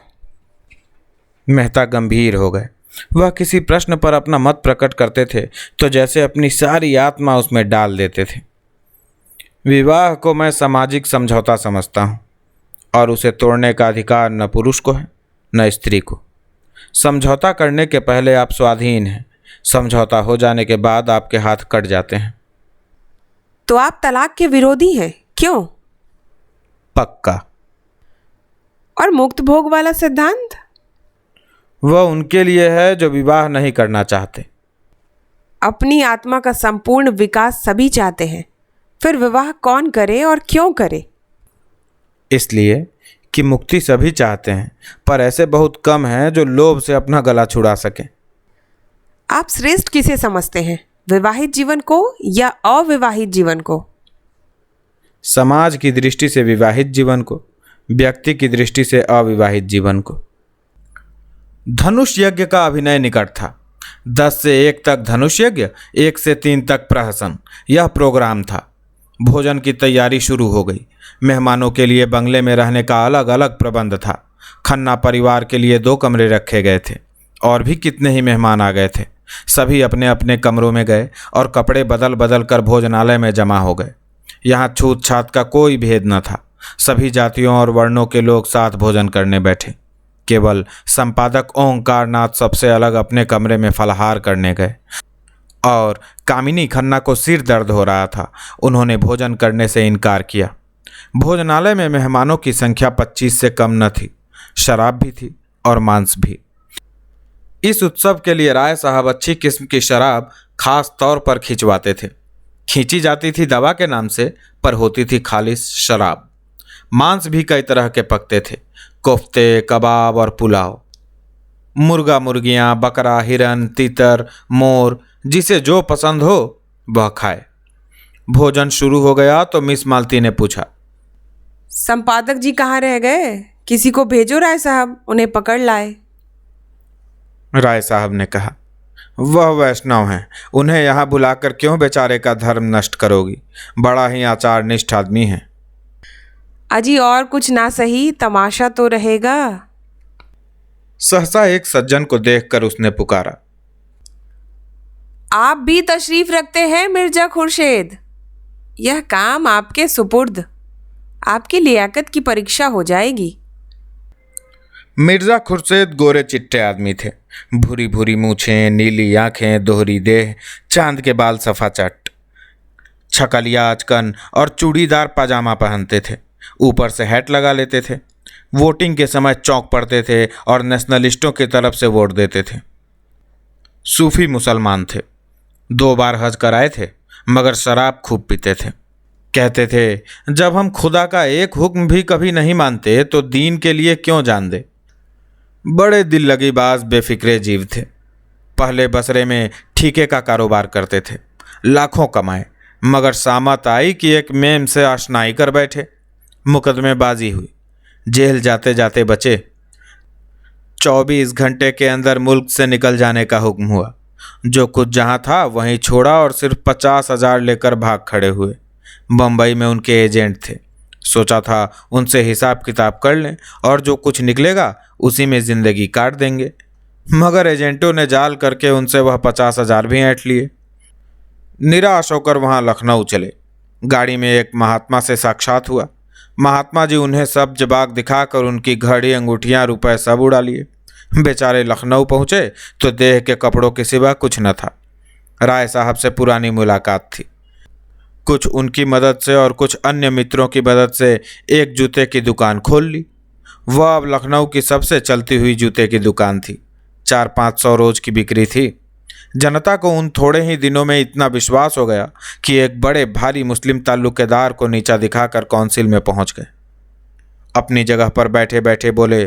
मेहता गंभीर हो गए। वह किसी प्रश्न पर अपना मत प्रकट करते थे तो जैसे अपनी सारी आत्मा उसमें डाल देते थे। विवाह को मैं सामाजिक समझौता समझता हूँ और उसे तोड़ने का अधिकार न पुरुष को है न स्त्री को। समझौता करने के पहले आप स्वाधीन हैं, समझौता हो जाने के बाद आपके हाथ कट जाते हैं। तो आप तलाक के विरोधी हैं, क्यों? पक्का। और मुक्त भोग वाला सिद्धांत? वह उनके लिए है जो विवाह नहीं करना चाहते। अपनी आत्मा का संपूर्ण विकास सभी चाहते हैं, फिर विवाह कौन करे और क्यों करे? इसलिए कि मुक्ति सभी चाहते हैं, पर ऐसे बहुत कम हैं जो लोभ से अपना गला छुड़ा सकें। आप श्रेष्ठ किसे समझते हैं, विवाहित जीवन को या अविवाहित जीवन को? समाज की दृष्टि से विवाहित जीवन को, व्यक्ति की दृष्टि से अविवाहित जीवन को। धनुष यज्ञ का अभिनय निकट था। 10 से 1 तक धनुष यज्ञ, 1 से 3 तक प्रहसन, यह प्रोग्राम था। भोजन की तैयारी शुरू हो गई। मेहमानों के लिए बंगले में रहने का अलग अलग प्रबंध था। खन्ना परिवार के लिए 2 कमरे रखे गए थे। और भी कितने ही मेहमान आ गए थे। सभी अपने अपने कमरों में गए और कपड़े बदल बदल कर भोजनालय में जमा हो गए। यहाँ छूत छात का कोई भेद न था। सभी जातियों और वर्णों के लोग साथ भोजन करने बैठे। केवल संपादक ओंकारनाथ सबसे अलग अपने कमरे में फलाहार करने गए और कामिनी खन्ना को सिर दर्द हो रहा था। उन्होंने भोजन करने से इनकार किया। भोजनालय में मेहमानों की संख्या 25 से कम न थी। शराब भी थी और मांस भी। इस उत्सव के लिए राय साहब अच्छी किस्म की शराब खास तौर पर खिंचवाते थे। खींची जाती थी दवा के नाम से, पर होती थी खालिस शराब। मांस भी कई तरह के पकते थे, कोफ्ते, कबाब और पुलाव। मुर्गा, मुर्गियां, बकरा, हिरन, तीतर, मोर, जिसे जो पसंद हो वह खाए। भोजन शुरू हो गया तो मिस मालती ने पूछा, संपादक जी कहाँ रह गए? किसी को भेजो राय साहब, उन्हें पकड़ लाए। राय साहब ने कहा, वह वैष्णव हैं, उन्हें यहाँ बुलाकर क्यों बेचारे का धर्म नष्ट करोगी? बड़ा ही आचार निष्ठ आदमी है। अजी और कुछ ना सही, तमाशा तो रहेगा। सहसा एक सज्जन को देखकर उसने पुकारा, आप भी तशरीफ रखते हैं मिर्जा खुर्शेद? यह काम आपके सुपुर्द। आपकी लियाकत की परीक्षा हो जाएगी। मिर्जा खुर्शीद गोरे चिट्टे आदमी थे। भूरी भूरी मूछें, नीली आंखें, दोहरी देह, चांद के बाल सफा चट, छकलिया अचकन और चूड़ीदार पाजामा पहनते थे। ऊपर से हैट लगा लेते थे। वोटिंग के समय चौंक पड़ते थे और नेशनलिस्टों की तरफ से वोट देते थे। सूफी मुसलमान थे। 2 बार हज कराए थे, मगर शराब खूब पीते थे। कहते थे, जब हम खुदा का एक हुक्म भी कभी नहीं मानते तो दीन के लिए क्यों जान दे। बड़े दिल लगी बाज बेफिक्रे जीव थे। पहले बसरे में ठीके का कारोबार करते थे। लाखों कमाए, मगर सामत आई कि एक मेम से आशनाई कर बैठे। मुकदमेबाजी हुई, जेल जाते जाते बचे। 24 घंटे के अंदर मुल्क से निकल जाने का हुक्म हुआ। जो कुछ जहां था वहीं छोड़ा और सिर्फ 50,000 लेकर भाग खड़े हुए। बम्बई में उनके एजेंट थे। सोचा था उनसे हिसाब किताब कर लें और जो कुछ निकलेगा उसी में ज़िंदगी काट देंगे, मगर एजेंटों ने जाल करके उनसे वह 50,000 भी ऐंठ लिए। निराश होकर वहाँ लखनऊ चले। गाड़ी में एक महात्मा से साक्षात हुआ। महात्मा जी उन्हें सब जबाग दिखाकर उनकी घड़ी, अंगूठियाँ, रुपए सब उड़ा लिए। बेचारे लखनऊ पहुँचे तो देह के कपड़ों के सिवा कुछ न था। राय साहब से पुरानी मुलाकात थी। कुछ उनकी मदद से और कुछ अन्य मित्रों की मदद से एक जूते की दुकान खोल ली। वह अब लखनऊ की सबसे चलती हुई जूते की दुकान थी। 400-500 रोज की बिक्री थी। जनता को उन थोड़े ही दिनों में इतना विश्वास हो गया कि एक बड़े भारी मुस्लिम ताल्लुकेदार को नीचा दिखाकर काउंसिल में पहुंच गए। अपनी जगह पर बैठे बैठे बोले,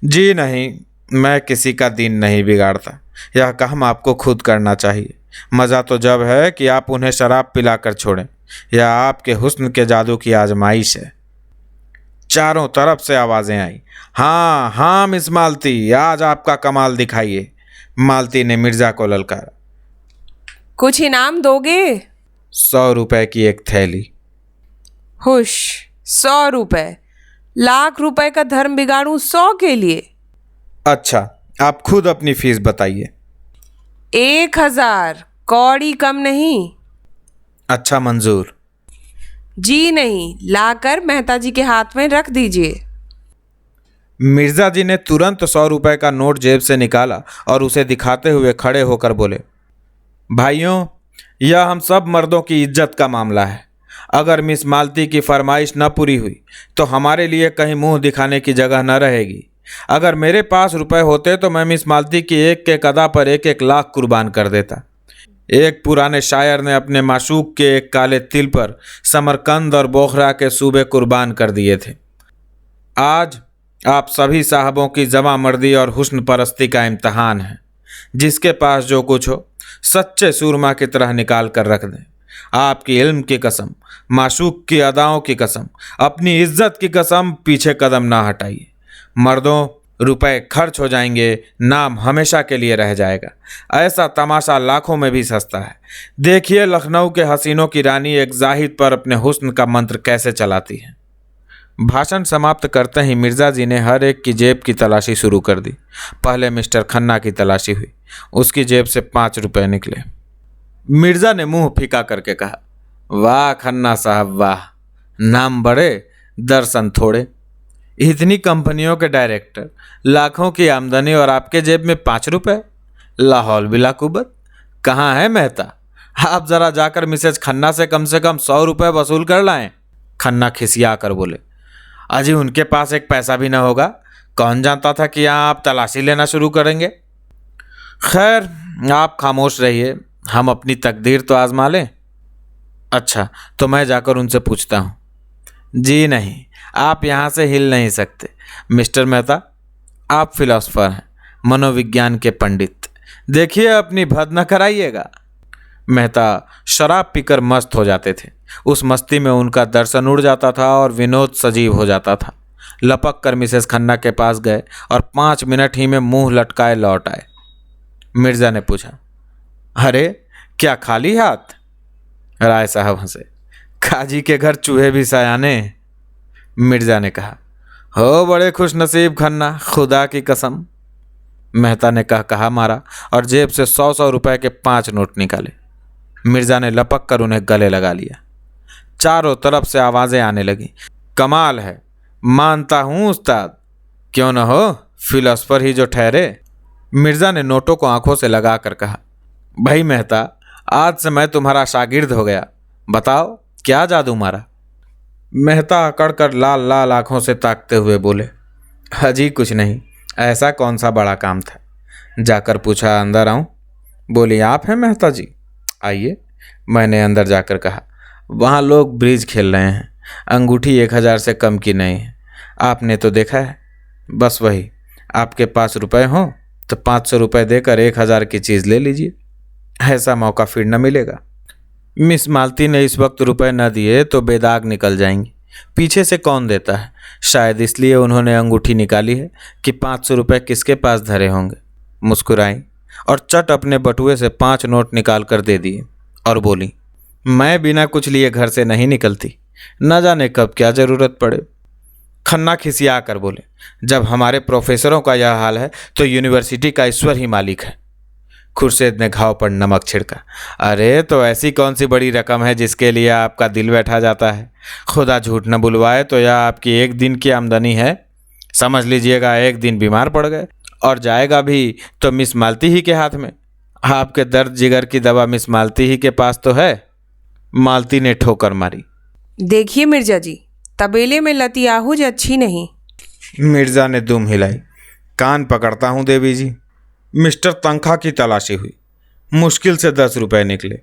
जी नहीं, मैं किसी का दीन नहीं बिगाड़ता। यह काम आपको खुद करना चाहिए। मज़ा तो जब है कि आप उन्हें शराब पिलाकर छोड़ें। यह आपके हुस्न के जादू की आजमाइश है। चारों तरफ से आवाज़ें आई, हाँ हाँ मिस मालती, आज आपका कमाल दिखाइए। मालती ने मिर्जा को ललकारा। कुछ इनाम दोगे? 100 रुपए की एक थैली। हुश, 100 रुपए? लाख रुपए का धर्म बिगाड़ूं 100 के लिए? अच्छा, आप खुद अपनी फीस बताइए। 1000, कौड़ी कम नहीं। अच्छा, मंजूर। जी नहीं, लाकर मेहता जी के हाथ में रख दीजिए। मिर्जा जी ने तुरंत 100 रुपए का नोट जेब से निकाला और उसे दिखाते हुए खड़े होकर बोले, भाइयों, यह हम सब मर्दों की इज्जत का मामला है। अगर मिस मालती की फरमाइश न पूरी हुई तो हमारे लिए कहीं मुंह दिखाने की जगह न रहेगी। अगर मेरे पास रुपए होते तो मैं मिस मालती की एक के कदा पर 1-1 लाख कुर्बान कर देता। एक पुराने शायर ने अपने माशूक के एक काले तिल पर समरकंद और बोखरा के सूबे कुर्बान कर दिए थे। आज आप सभी साहबों की जमा मर्दी और हुस्न परस्ती का इम्तहान है। जिसके पास जो कुछ हो सच्चे सूरमा की तरह निकाल कर रख दें। आपकी इल्म की कसम, माशूक की अदाओं की कसम, अपनी इज्जत की कसम, पीछे कदम ना हटाइए। मर्दों, रुपए खर्च हो जाएंगे, नाम हमेशा के लिए रह जाएगा। ऐसा तमाशा लाखों में भी सस्ता है। देखिए लखनऊ के हसीनों की रानी एक जाहिद पर अपने हुस्न का मंत्र कैसे चलाती है। भाषण समाप्त करते ही मिर्जा जी ने हर एक की जेब की तलाशी शुरू कर दी। पहले मिस्टर खन्ना की तलाशी हुई। उसकी जेब से 5 रुपए निकले। मिर्जा ने मुंह फीका करके कहा, वाह खन्ना साहब वाह, नाम बड़े, दर्शन थोड़े। इतनी कंपनियों के डायरेक्टर, लाखों की आमदनी और आपके जेब में 5 रुपए? लाहौल बिला कुबत। कहाँ है मेहता? आप जरा जाकर मिसेज खन्ना से कम 100 रुपए वसूल कर लाएं। खन्ना खिसिया कर बोले, अजी उनके पास एक पैसा भी ना होगा। कौन जानता था कि यहाँ आप तलाशी लेना शुरू करेंगे। खैर, आप खामोश रहिए, हम अपनी तकदीर तो आजमा लें। अच्छा, तो मैं जाकर उनसे पूछता हूँ। जी नहीं, आप यहाँ से हिल नहीं सकते। मिस्टर मेहता, आप फिलोसफर हैं, मनोविज्ञान के पंडित। देखिए अपनी भद न कराइएगा। मेहता शराब पीकर मस्त हो जाते थे। उस मस्ती में उनका दर्शन उड़ जाता था और विनोद सजीव हो जाता था। लपक कर मिसेस खन्ना के पास गए और 5 मिनट ही में मुंह लटकाए लौट आए। मिर्जा ने पूछा, अरे क्या खाली हाथ? राय साहब हंसे, काजी के घर चूहे भी सयाने। मिर्जा ने कहा, हो बड़े खुश नसीब खन्ना, खुदा की कसम। मेहता ने कहा मारा और जेब से 100 रुपए के 5 नोट निकाले। मिर्जा ने लपक कर उन्हें गले लगा लिया। चारों तरफ से आवाज़ें आने लगी, कमाल है, मानता हूँ उस्ताद, क्यों न हो, फिलोसफर ही जो ठहरे। मिर्जा ने नोटों को आंखों से लगाकर कहा, भाई मेहता, आज से मैं तुम्हारा शागिर्द हो गया। बताओ क्या जादू मारा? मेहता अकड़ कर लाल लाल आंखों से ताकते हुए बोले, अजी कुछ नहीं, ऐसा कौन सा बड़ा काम था। जाकर पूछा, अंदर आऊं? बोली, आप हैं मेहता जी, आइए। मैंने अंदर जाकर कहा, वहाँ लोग ब्रिज खेल रहे हैं, अंगूठी 1000 से कम की नहीं है। आपने तो देखा है। बस वही, आपके पास रुपए हों तो 500 रुपये देकर 1000 की चीज़ ले लीजिए, ऐसा मौका फिर न मिलेगा। मिस मालती ने इस वक्त रुपए न दिए तो बेदाग निकल जाएंगी। पीछे से कौन देता है, शायद इसलिए उन्होंने अंगूठी निकाली है कि 500 रुपये किसके पास धरे होंगे। मुस्कुराई और चट अपने बटुए से 5 नोट निकाल कर दे दिए और बोली, मैं बिना कुछ लिए घर से नहीं निकलती, न जाने कब क्या ज़रूरत पड़े। खन्ना खिसिया कर बोले, जब हमारे प्रोफेसरों का यह हाल है तो यूनिवर्सिटी का ईश्वर ही मालिक है। खुर्शीद ने घाव पर नमक छिड़का, अरे तो ऐसी कौन सी बड़ी रकम है जिसके लिए आपका दिल बैठा जाता है? खुदा झूठ न बुलवाए तो यह आपकी एक दिन की आमदनी है। समझ लीजिएगा एक दिन बीमार पड़ गए और जाएगा भी तो मिस मालती ही के हाथ में। आपके दर्द जिगर की दवा मिस मालती ही के पास तो है। मालती ने ठोकर मारी। देखिए मिर्जा जी, तबेले में लती आहूज अच्छी नहीं। मिर्जा ने दुम हिलाई। कान पकड़ता हूँ देवी जी। मिस्टर तनख्वाह की तलाशी हुई, मुश्किल से 10 रुपए निकले।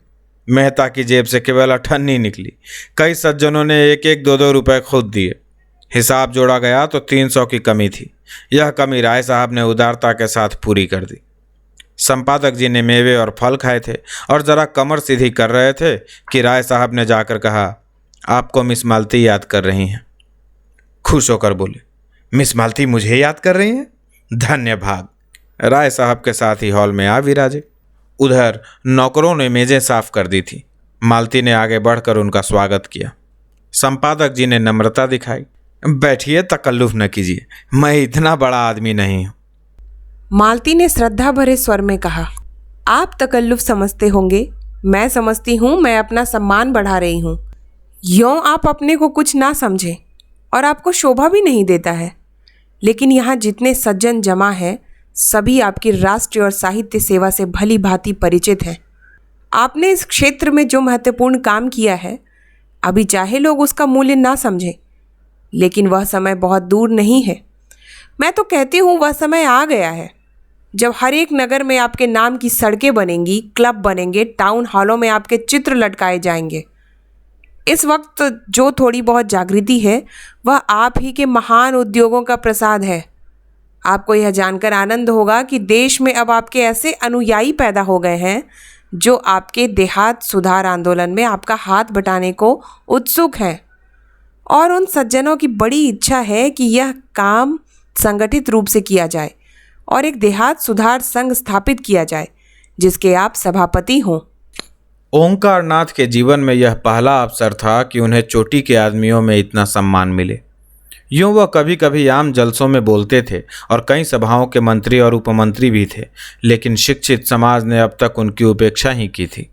मेहता की जेब से केवल 98 निकली। कई सज्जनों ने 1-1, 2-2 रुपए खुद दिए। हिसाब जोड़ा गया तो 300 की कमी थी। यह कमी राय साहब ने उदारता के साथ पूरी कर दी। संपादक जी ने मेवे और फल खाए थे और ज़रा कमर सीधी कर रहे थे कि राय साहब ने जाकर कहा, आपको मिस मालती याद कर रही हैं। खुश होकर बोले, मिस मालती मुझे याद कर रही हैं? धन्य भाग। राय साहब के साथ ही हॉल में आ विराजे। उधर नौकरों ने मेजें साफ कर दी थी। मालती ने आगे बढ़कर उनका स्वागत किया। संपादक जी ने नम्रता दिखाई। बैठिए, तकल्लुफ न कीजिए, मैं इतना बड़ा आदमी नहीं हूँ। मालती ने श्रद्धा भरे स्वर में कहा, आप तकल्लुफ समझते होंगे, मैं समझती हूँ मैं अपना सम्मान बढ़ा रही हूँ। यों आप अपने को कुछ ना समझें और आपको शोभा भी नहीं देता है। लेकिन यहाँ जितने सज्जन जमा हैं सभी आपकी राष्ट्रीय और साहित्य सेवा से भली भांति परिचित हैं। आपने इस क्षेत्र में जो महत्वपूर्ण काम किया है, अभी चाहे लोग उसका मूल्य ना समझें, लेकिन वह समय बहुत दूर नहीं है। मैं तो कहती हूँ वह समय आ गया है जब हर एक नगर में आपके नाम की सड़कें बनेंगी, क्लब बनेंगे, टाउन हॉलों में आपके चित्र लटकाए जाएंगे। इस वक्त जो थोड़ी बहुत जागृति है वह आप ही के महान उद्योगों का प्रसाद है। आपको यह जानकर आनंद होगा कि देश में अब आपके ऐसे अनुयायी पैदा हो गए हैं जो आपके देहात सुधार आंदोलन में आपका हाथ बटाने को उत्सुक हैं। और उन सज्जनों की बड़ी इच्छा है कि यह काम संगठित रूप से किया जाए और एक देहात सुधार संघ स्थापित किया जाए जिसके आप सभापति हों। ओंकारनाथ के जीवन में यह पहला अवसर था कि उन्हें चोटी के आदमियों में इतना सम्मान मिले। यूँ वह कभी कभी आम जलसों में बोलते थे और कई सभाओं के मंत्री और उपमंत्री भी थे, लेकिन शिक्षित समाज ने अब तक उनकी उपेक्षा ही की थी।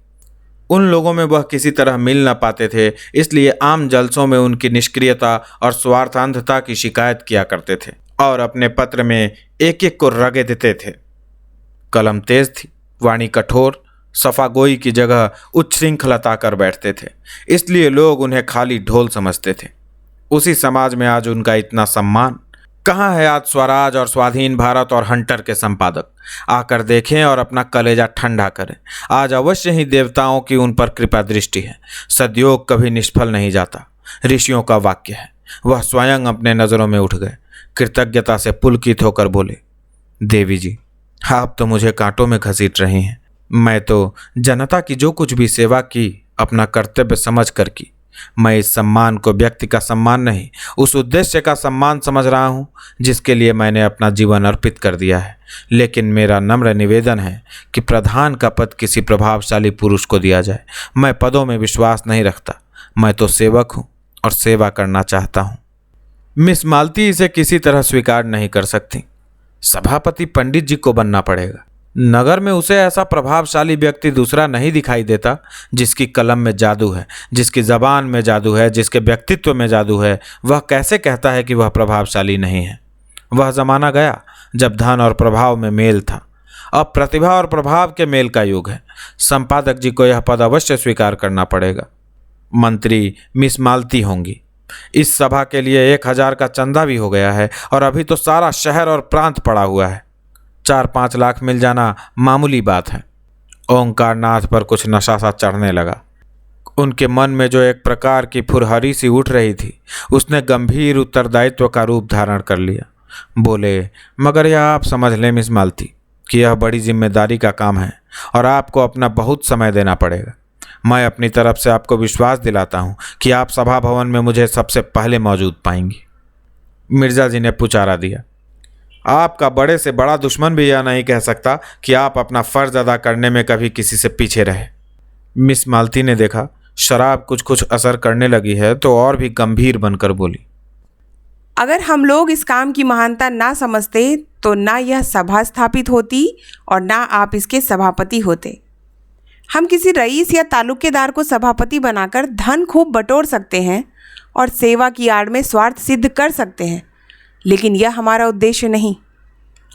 उन लोगों में वह किसी तरह मिल न पाते थे, इसलिए आम जलसों में उनकी निष्क्रियता और स्वार्थांधता की शिकायत किया करते थे और अपने पत्र में एक एक को रगे देते थे। कलम तेज थी, वाणी कठोर, सफागोई की जगह उच्छृंखलता कर बैठते थे, इसलिए लोग उन्हें खाली ढोल समझते थे। उसी समाज में आज उनका इतना सम्मान। कहाँ है आज स्वराज और स्वाधीन भारत और हंटर के संपादक? आकर देखें और अपना कलेजा ठंडा करें। आज अवश्य ही देवताओं की उन पर कृपा दृष्टि है। सद्योग कभी निष्फल नहीं जाता, ऋषियों का वाक्य है। वह स्वयं अपने नज़रों में उठ गए, कृतज्ञता से पुलकित होकर बोले, देवी जी, आप तो मुझे कांटों में घसीट रही हैं। मैं तो जनता की जो कुछ भी सेवा की अपना कर्तव्य समझ कर की। मैं इस सम्मान को व्यक्ति का सम्मान नहीं, उस उद्देश्य का सम्मान समझ रहा हूँ जिसके लिए मैंने अपना जीवन अर्पित कर दिया है। लेकिन मेरा नम्र निवेदन है कि प्रधान का पद किसी प्रभावशाली पुरुष को दिया जाए। मैं पदों में विश्वास नहीं रखता, मैं तो सेवक हूँ और सेवा करना चाहता हूँ। मिस मालती इसे किसी तरह स्वीकार नहीं कर सकती। सभापति पंडित जी को बनना पड़ेगा। नगर में उसे ऐसा प्रभावशाली व्यक्ति दूसरा नहीं दिखाई देता जिसकी कलम में जादू है, जिसकी जबान में जादू है, जिसके व्यक्तित्व में जादू है। वह कैसे कहता है कि वह प्रभावशाली नहीं है? वह जमाना गया, जब धन और प्रभाव में मेल था। अब प्रतिभा और प्रभाव के मेल का युग है। संपादक जी को यह पद अवश्य स्वीकार करना पड़ेगा। मंत्री मिस मालती होंगी। इस सभा के लिए 1000 का चंदा भी हो गया है और अभी तो सारा शहर और प्रांत पड़ा हुआ है। 4-5 लाख मिल जाना मामूली बात है। ओंकारनाथ पर कुछ नशा सा चढ़ने लगा। उनके मन में जो एक प्रकार की फुरहरी सी उठ रही थी, उसने गंभीर उत्तरदायित्व का रूप धारण कर लिया। बोले, मगर यह आप समझ लें मिस मालती कि यह बड़ी जिम्मेदारी का काम है और आपको अपना बहुत समय देना पड़ेगा। मैं अपनी तरफ से आपको विश्वास दिलाता हूँ कि आप सभा भवन में मुझे सबसे पहले मौजूद पाएंगी। मिर्जा जी ने पुचारा दिया, आपका बड़े से बड़ा दुश्मन भी यह नहीं कह सकता कि आप अपना फर्ज अदा करने में कभी किसी से पीछे रहे। मिस मालती ने देखा शराब कुछ कुछ असर करने लगी है तो और भी गंभीर बनकर बोली, अगर हम लोग इस काम की महानता ना समझते तो ना यह सभा स्थापित होती और ना आप इसके सभापति होते। हम किसी रईस या तालुकेदार को सभापति बनाकर धन खूब बटोर सकते हैं और सेवा की आड़ में स्वार्थ सिद्ध कर सकते हैं, लेकिन यह हमारा उद्देश्य नहीं।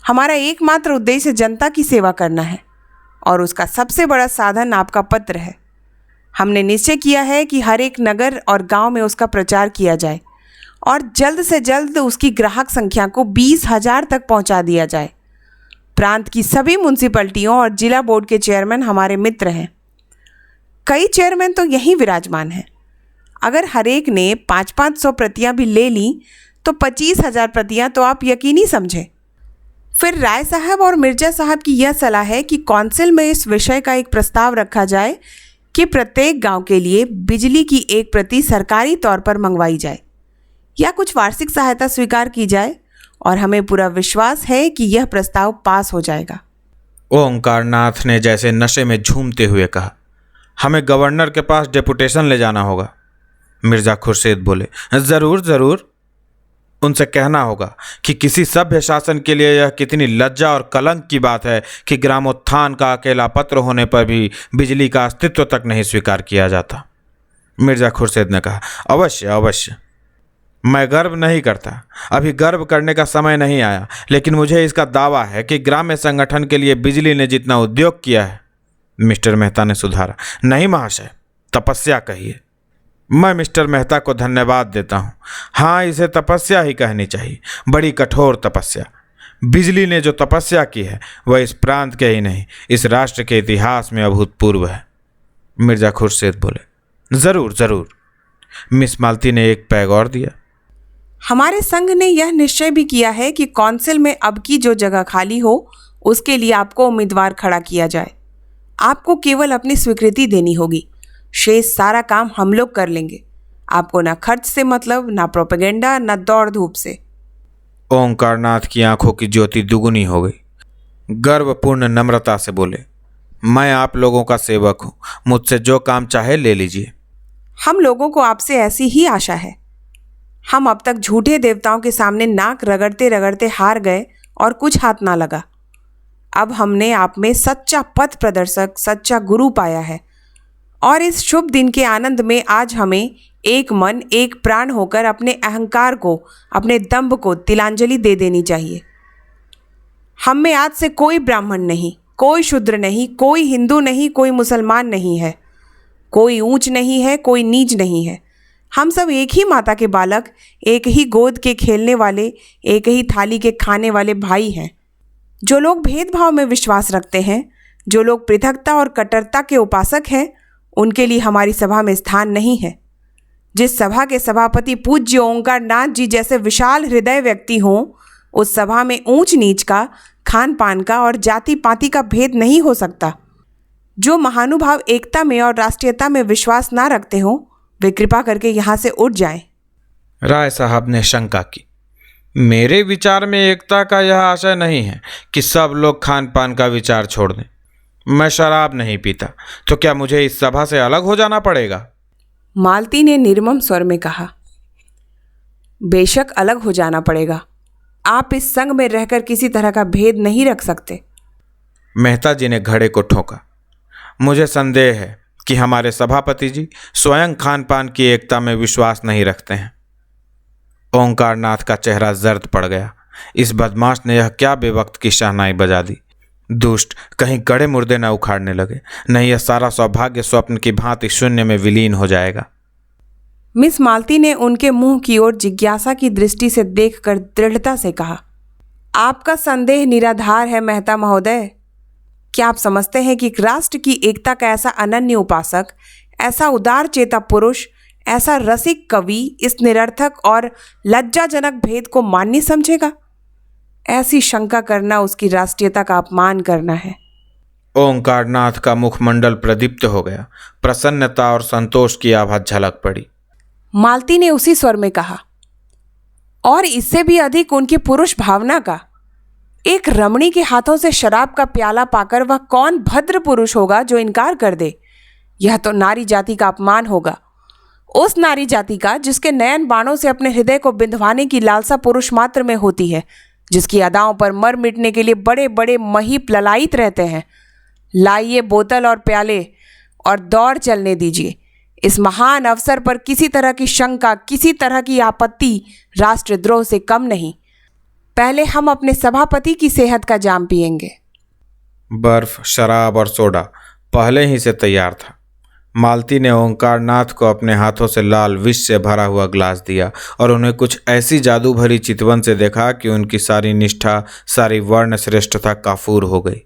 हमारा एकमात्र उद्देश्य जनता की सेवा करना है और उसका सबसे बड़ा साधन आपका पत्र है। हमने निश्चय किया है कि हर एक नगर और गांव में उसका प्रचार किया जाए और जल्द से जल्द उसकी ग्राहक संख्या को 20,000 तक पहुंचा दिया जाए। प्रांत की सभी म्यूनसिपैलिटियों और जिला बोर्ड के चेयरमैन हमारे मित्र हैं। कई चेयरमैन तो यहीं विराजमान हैं। अगर हर एक ने 500-500 प्रतियां भी ले ली तो 25,000 प्रतियां तो आप यकीनी समझें। फिर राय साहब और मिर्जा साहब की यह सलाह है कि काउंसिल में इस विषय का एक प्रस्ताव रखा जाए कि प्रत्येक गांव के लिए बिजली की एक प्रति सरकारी तौर पर मंगवाई जाए या कुछ वार्षिक सहायता स्वीकार की जाए, और हमें पूरा विश्वास है कि यह प्रस्ताव पास हो जाएगा। ओंकारनाथ ने जैसे नशे में झूमते हुए कहा, हमें गवर्नर के पास डेपुटेशन ले जाना होगा। मिर्जा खुर्शीद बोले, ज़रूर ज़रूर। उनसे कहना होगा कि किसी सभ्य शासन के लिए यह कितनी लज्जा और कलंक की बात है कि ग्रामोत्थान का अकेला पत्र होने पर भी बिजली का अस्तित्व तक नहीं स्वीकार किया जाता। मिर्जा खुर्शीद ने कहा, अवश्य अवश्य। मैं गर्व नहीं करता, अभी गर्व करने का समय नहीं आया, लेकिन मुझे इसका दावा है कि ग्राम्य संगठन के लिए बिजली ने जितना उद्योग किया है। मिस्टर मेहता ने सुधारा, नहीं महाशय, तपस्या कहिए। मैं मिस्टर मेहता को धन्यवाद देता हूँ। हाँ, इसे तपस्या ही कहनी चाहिए, बड़ी कठोर तपस्या। बिजली ने जो तपस्या की है वह इस प्रांत के ही नहीं, इस राष्ट्र के इतिहास में अभूतपूर्व है। मिर्जा खुर्शीद बोले, ज़रूर ज़रूर। मिस मालती ने एक पैग और दिया। हमारे संघ ने यह निश्चय भी किया है कि काउंसिल में अब की जो जगह खाली हो उसके लिए आपको उम्मीदवार खड़ा किया जाए। आपको केवल अपनी स्वीकृति देनी होगी, शेष सारा काम हम लोग कर लेंगे। आपको ना खर्च से मतलब, ना प्रोपेगेंडा, ना दौड़ धूप से। ओंकारनाथ की आंखों की ज्योति दुगुनी हो गई। गर्वपूर्ण नम्रता से बोले, मैं आप लोगों का सेवक हूँ, मुझसे जो काम चाहे ले लीजिए। हम लोगों को आपसे ऐसी ही आशा है। हम अब तक झूठे देवताओं के सामने नाक रगड़ते रगड़ते हार गए और कुछ हाथ ना लगा। अब हमने आप में सच्चा पथ प्रदर्शक, सच्चा गुरु पाया है और इस शुभ दिन के आनंद में आज हमें एक मन एक प्राण होकर अपने अहंकार को, अपने दंभ को तिलांजलि दे देनी चाहिए। हम में आज से कोई ब्राह्मण नहीं, कोई शूद्र नहीं, कोई हिंदू नहीं, कोई मुसलमान नहीं है, कोई ऊंच नहीं है, कोई नीच नहीं है। हम सब एक ही माता के बालक, एक ही गोद के खेलने वाले, एक ही थाली के खाने वाले भाई हैं। जो लोग भेदभाव में विश्वास रखते हैं, जो लोग पृथकता और कट्टरता के उपासक हैं, उनके लिए हमारी सभा में स्थान नहीं है। जिस सभा के सभापति पूज्य ओंकारनाथ जी जैसे विशाल हृदय व्यक्ति हों, उस सभा में ऊंच नीच का, खान पान का और जाति पाति का भेद नहीं हो सकता। जो महानुभाव एकता में और राष्ट्रीयता में विश्वास ना रखते हों, वे कृपा करके यहाँ से उठ जाएं। राय साहब ने शंका की, मेरे विचार में एकता का यह आशय नहीं है कि सब लोग खान पान का विचार छोड़ दें। मैं शराब नहीं पीता, तो क्या मुझे इस सभा से अलग हो जाना पड़ेगा? मालती ने निर्मम स्वर में कहा, बेशक अलग हो जाना पड़ेगा। आप इस संघ में रहकर किसी तरह का भेद नहीं रख सकते। मेहता जी ने घड़े को ठोका, मुझे संदेह है कि हमारे सभापति जी स्वयं खान पान की एकता में विश्वास नहीं रखते हैं। ओंकारनाथ का चेहरा जर्द पड़ गया। इस बदमाश ने यह क्या बेवक्त की शहनाई बजा दी। दुष्ट, कहीं गड़े मुर्दे न उखाड़ने लगे, नहीं यह सारा सौभाग्य स्वप्न की भांति शून्य में विलीन हो जाएगा। मिस मालती ने उनके मुंह की ओर जिज्ञासा की दृष्टि से देखकर दृढ़ता से कहा, आपका संदेह निराधार है मेहता महोदय। क्या आप समझते हैं कि राष्ट्र की एकता का ऐसा अनन्य उपासक, ऐसा उदार चेता पुरुष, ऐसा रसिक कवि इस निरर्थक और लज्जाजनक भेद को मान्य समझेगा? ऐसी शंका करना उसकी राष्ट्रीयता का अपमान करना है। ओंकारनाथ का मुखमंडल प्रदीप्त हो गया। प्रसन्नता और संतोष की आभा झलक पड़ी। मालती ने उसी स्वर में कहा, और इससे भी अधिक उनकी पुरुष भावना का। एक रमणी के हाथों से शराब का प्याला पाकर वह कौन भद्र पुरुष होगा जो इनकार कर दे? यह तो नारी जाति का अपमान होगा, उस नारी जाति का जिसके नयन बाणों से अपने हृदय को बिंधवाने की लालसा पुरुष मात्र में होती है, जिसकी अदाओं पर मर मिटने के लिए बड़े बड़े महीप ललायित रहते हैं। लाइए बोतल और प्याले और दौड़ चलने दीजिए। इस महान अवसर पर किसी तरह की शंका, किसी तरह की आपत्ति राष्ट्रद्रोह से कम नहीं। पहले हम अपने सभापति की सेहत का जाम पिएंगे। बर्फ, शराब और सोडा पहले ही से तैयार था। मालती ने ओंकारनाथ को अपने हाथों से लाल विष से भरा हुआ ग्लास दिया और उन्हें कुछ ऐसी जादू भरी चितवन से देखा कि उनकी सारी निष्ठा, सारी वर्ण श्रेष्ठता काफूर हो गई।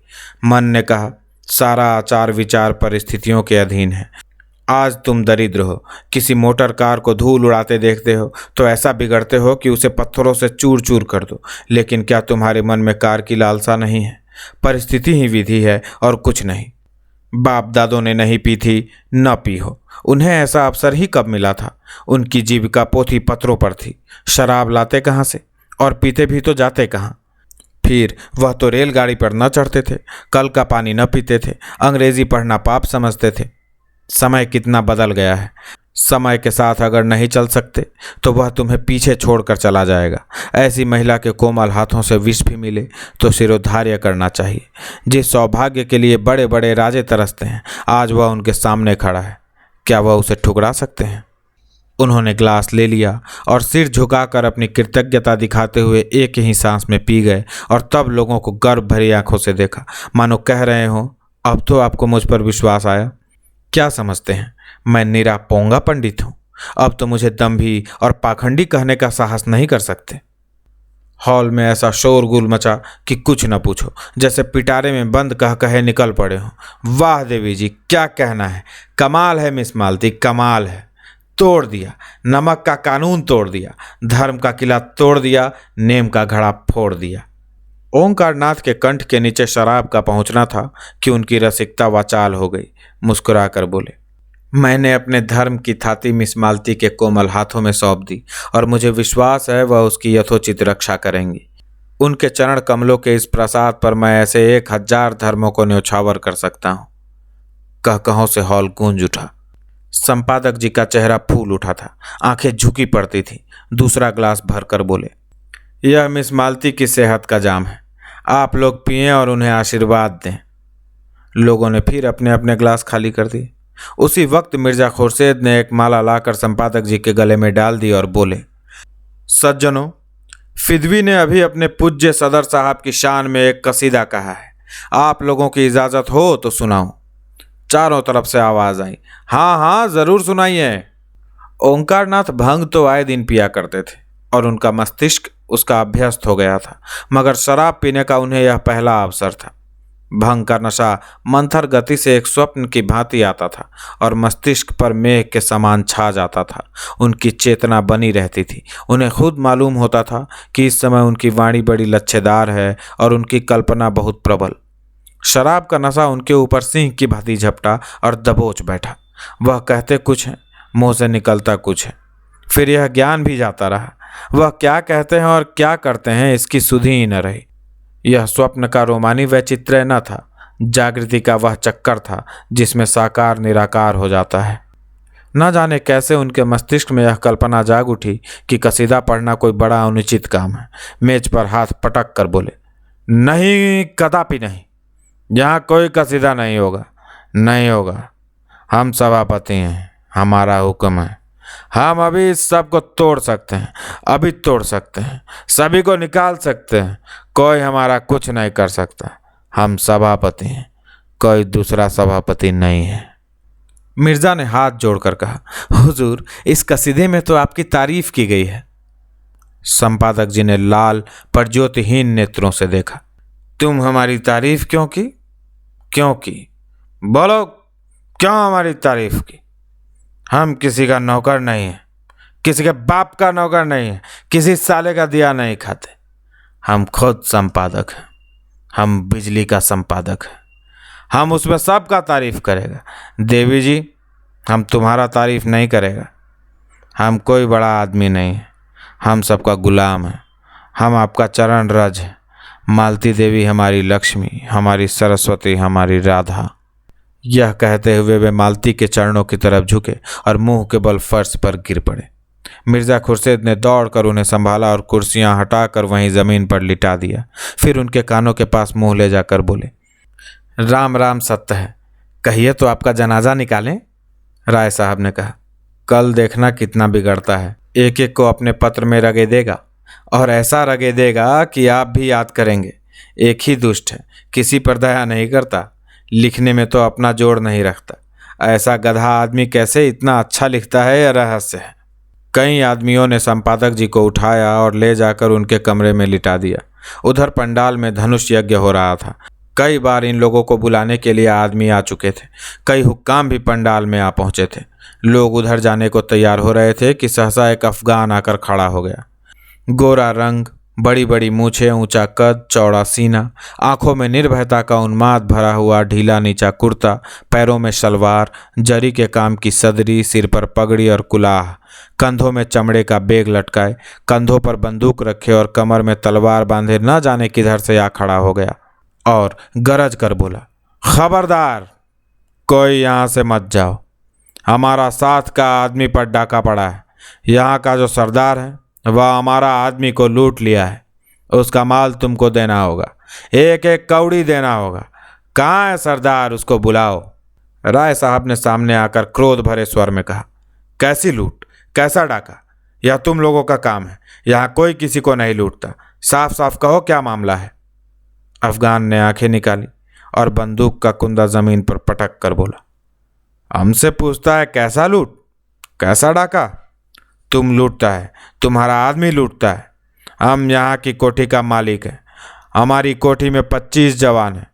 मन ने कहा, सारा आचार विचार परिस्थितियों के अधीन है। आज तुम दरिद्र हो, किसी मोटर कार को धूल उड़ाते देखते हो तो ऐसा बिगड़ते हो कि उसे पत्थरों से चूर चूर कर दो। लेकिन क्या तुम्हारे मन में कार की लालसा नहीं है? परिस्थिति ही विधि है और कुछ नहीं। बाप दादों ने नहीं पी थी, न पी हो। उन्हें ऐसा अवसर ही कब मिला था? उनकी जीविका पोथी पत्रों पर थी। शराब लाते कहाँ से और पीते भी तो जाते कहाँ? फिर वह तो रेलगाड़ी पर न चढ़ते थे, कल का पानी न पीते थे, अंग्रेजी पढ़ना पाप समझते थे। समय कितना बदल गया है। समय के साथ अगर नहीं चल सकते तो वह तुम्हें पीछे छोड़कर चला जाएगा। ऐसी महिला के कोमल हाथों से विष भी मिले तो सिरोधार्य करना चाहिए। जिस सौभाग्य के लिए बड़े बड़े राजे तरसते हैं, आज वह उनके सामने खड़ा है। क्या वह उसे ठुकरा सकते हैं? उन्होंने ग्लास ले लिया और सिर झुकाकर अपनी कृतज्ञता दिखाते हुए एक ही सांस में पी गए और तब लोगों को गर्व भरी आंखों से देखा, मानो कह रहे हो, अब तो आपको मुझ पर विश्वास आया। क्या समझते हैं मैं निरा पोंगा पंडित हूं? अब तो मुझे दम्भी और पाखंडी कहने का साहस नहीं कर सकते। हॉल में ऐसा शोरगुल मचा कि कुछ न पूछो, जैसे पिटारे में बंद कह कहे निकल पड़े हों। वाह देवी जी, क्या कहना है! कमाल है मिस मालती, कमाल है। तोड़ दिया, नमक का कानून तोड़ दिया, धर्म का किला तोड़ दिया, नेम का घड़ा फोड़ दिया। ओंकारनाथ के कंठ के नीचे शराब का पहुंचना था कि उनकी रसिकता वाचाल हो गई। मुस्कुराकर बोले, मैंने अपने धर्म की थाती मिस मालती के कोमल हाथों में सौंप दी और मुझे विश्वास है वह उसकी यथोचित रक्षा करेंगी। उनके चरण कमलों के इस प्रसाद पर मैं ऐसे 1000 धर्मों को न्यौछावर कर सकता हूँ। कह-कहों से हॉल गूंज उठा। संपादक जी का चेहरा फूल उठा था, आंखें झुकी पड़ती थी। दूसरा ग्लास भरकर बोले, यह मिस मालती की सेहत का जाम है, आप लोग पिएं और उन्हें आशीर्वाद दें। लोगों ने फिर अपने अपने ग्लास खाली कर दिए। उसी वक्त मिर्जा खुर्शेद ने एक माला लाकर संपादक जी के गले में डाल दी और बोले, सज्जनों, फिदवी ने अभी अपने पूज्य सदर साहब की शान में एक कसीदा कहा है। आप लोगों की इजाज़त हो तो सुनाऊं। चारों तरफ से आवाज़ आई, हाँ हाँ ज़रूर सुनाइए। ओंकारनाथ भंग तो आए दिन पिया करते थे और उनका मस्तिष्क उसका अभ्यस्त हो गया था, मगर शराब पीने का उन्हें यह पहला अवसर था। भंग का नशा मंथर गति से एक स्वप्न की भांति आता था और मस्तिष्क पर मेघ के समान छा जाता था। उनकी चेतना बनी रहती थी। उन्हें खुद मालूम होता था कि इस समय उनकी वाणी बड़ी लच्छेदार है और उनकी कल्पना बहुत प्रबल। शराब का नशा उनके ऊपर सिंह की भांति झपटा और दबोच बैठा। वह कहते कुछ हैं, मुँह से निकलता कुछ है। फिर यह ज्ञान भी जाता रहा। वह क्या कहते हैं और क्या करते हैं इसकी सुधि ही न रही। यह स्वप्न का रोमानी वैचित्र्य न था, जागृति का वह चक्कर था जिसमें साकार निराकार हो जाता है। न जाने कैसे उनके मस्तिष्क में यह कल्पना जाग उठी कि कसीदा पढ़ना कोई बड़ा अनुचित काम है। मेज पर हाथ पटक कर बोले, नहीं, कदापि नहीं, यहाँ कोई कसीदा नहीं होगा, नहीं होगा। हम सभापति हैं, हमारा हुक्म है। हम अभी इस सब को तोड़ सकते हैं, अभी तोड़ सकते हैं, सभी को निकाल सकते हैं। कोई हमारा कुछ नहीं कर सकता। हम सभापति हैं, कोई दूसरा सभापति नहीं है। मिर्जा ने हाथ जोड़कर कहा, हुजूर, इस कसीदे में तो आपकी तारीफ की गई है। संपादक जी ने लाल पर ज्योतिहीन नेत्रों से देखा। तुम हमारी तारीफ क्यों की? क्यों की? बोलो, क्यों हमारी तारीफ की? हम किसी का नौकर नहीं है, किसी के बाप का नौकर नहीं है, किसी साले का दिया नहीं खाते। हम खुद संपादक हैं, हम बिजली का संपादक हैं। हम उसमें सबका तारीफ करेगा। देवी जी, हम तुम्हारा तारीफ नहीं करेगा। हम कोई बड़ा आदमी नहीं है, हम सबका गुलाम है। हम आपका चरण रज है। मालती देवी हमारी लक्ष्मी, हमारी सरस्वती, हमारी राधा। यह कहते हुए वे मालती के चरणों की तरफ झुके और मुंह के बल फर्श पर गिर पड़े। मिर्जा खुर्शीद ने दौड़कर उन्हें संभाला और कुर्सियां हटाकर वहीं जमीन पर लिटा दिया। फिर उनके कानों के पास मुंह ले जाकर बोले, राम राम सत्य है, कहिए तो आपका जनाजा निकालें। राय साहब ने कहा, कल देखना कितना बिगड़ता है। एक एक को अपने पत्र में रगे देगा और ऐसा रगे देगा कि आप भी याद करेंगे। एक ही दुष्ट है, किसी पर दया नहीं करता, लिखने में तो अपना जोड़ नहीं रखता। ऐसा गधा आदमी कैसे इतना अच्छा लिखता है, यह रहस्य है। कई आदमियों ने संपादक जी को उठाया और ले जाकर उनके कमरे में लिटा दिया। उधर पंडाल में धनुष यज्ञ हो रहा था। कई बार इन लोगों को बुलाने के लिए आदमी आ चुके थे। कई हुक्काम भी पंडाल में आ पहुंचे थे। लोग उधर जाने को तैयार हो रहे थे कि सहसा एक अफगान आकर खड़ा हो गया। गोरा रंग, बड़ी बड़ी मूछें, ऊंचा कद, चौड़ा सीना, आंखों में निर्भयता का उन्माद भरा हुआ ढीला नीचा कुर्ता, पैरों में शलवार, जरी के काम की सदरी, सिर पर पगड़ी और कुलाह, कंधों में चमड़े का बेग लटकाए, कंधों पर बंदूक रखे और कमर में तलवार बांधे न जाने किधर से आ खड़ा हो गया और गरज कर बोला, खबरदार, कोई यहाँ से मत जाओ। हमारा साथ का आदमी पर डाका पड़ा है। यहाँ का जो सरदार है वह हमारा आदमी को लूट लिया है। उसका माल तुमको देना होगा, एक एक कौड़ी देना होगा। कहाँ है सरदार, उसको बुलाओ। राय साहब ने सामने आकर क्रोध भरे स्वर में कहा, कैसी लूट, कैसा डाका? यह तुम लोगों का काम है। यहाँ कोई किसी को नहीं लूटता। साफ साफ कहो, क्या मामला है? अफगान ने आंखें निकाली और बंदूक का कुंदा जमीन पर पटक कर बोला, हमसे पूछता है कैसा लूट, कैसा डाका? तुम लूटता है, तुम्हारा आदमी लूटता है। हम यहाँ की कोठी का मालिक है। हमारी कोठी में 25 जवान हैं।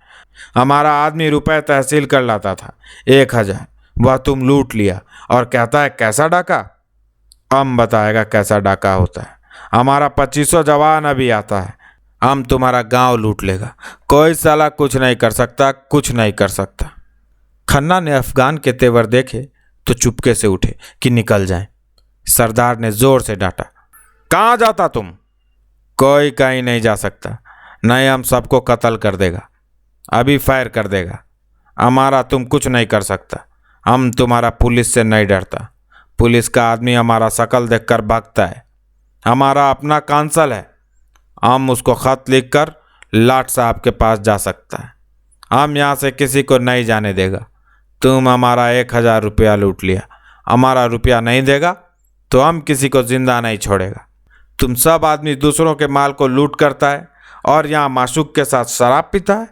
हमारा आदमी रुपए तहसील कर लाता था 1000, वह तुम लूट लिया और कहता है कैसा डाका? हम बताएगा कैसा डाका होता है। हमारा 2500 जवान अभी आता है। हम तुम्हारा गांव लूट लेगा। कोई साला कुछ नहीं कर सकता, कुछ नहीं कर सकता। खन्ना ने अफगान के तेवर देखे तो चुपके से उठे कि निकल जाएं। सरदार ने जोर से डांटा, कहाँ जाता तुम? कोई कहीं नहीं जा सकता, नहीं हम सबको कत्ल कर देगा, अभी फायर कर देगा। हमारा तुम कुछ नहीं कर सकता। हम तुम्हारा पुलिस से नहीं डरता। पुलिस का आदमी हमारा शकल देखकर भागता है। हमारा अपना कांसल है, हम उसको खत लिखकर लाट साहब के पास जा सकता है। हम यहाँ से किसी को नहीं जाने देगा। तुम हमारा 1000 रुपया लूट लिया, हमारा रुपया नहीं देगा तो हम किसी को जिंदा नहीं छोड़ेगा। तुम सब आदमी दूसरों के माल को लूट करता है और यहाँ माशूक के साथ शराब पीता है।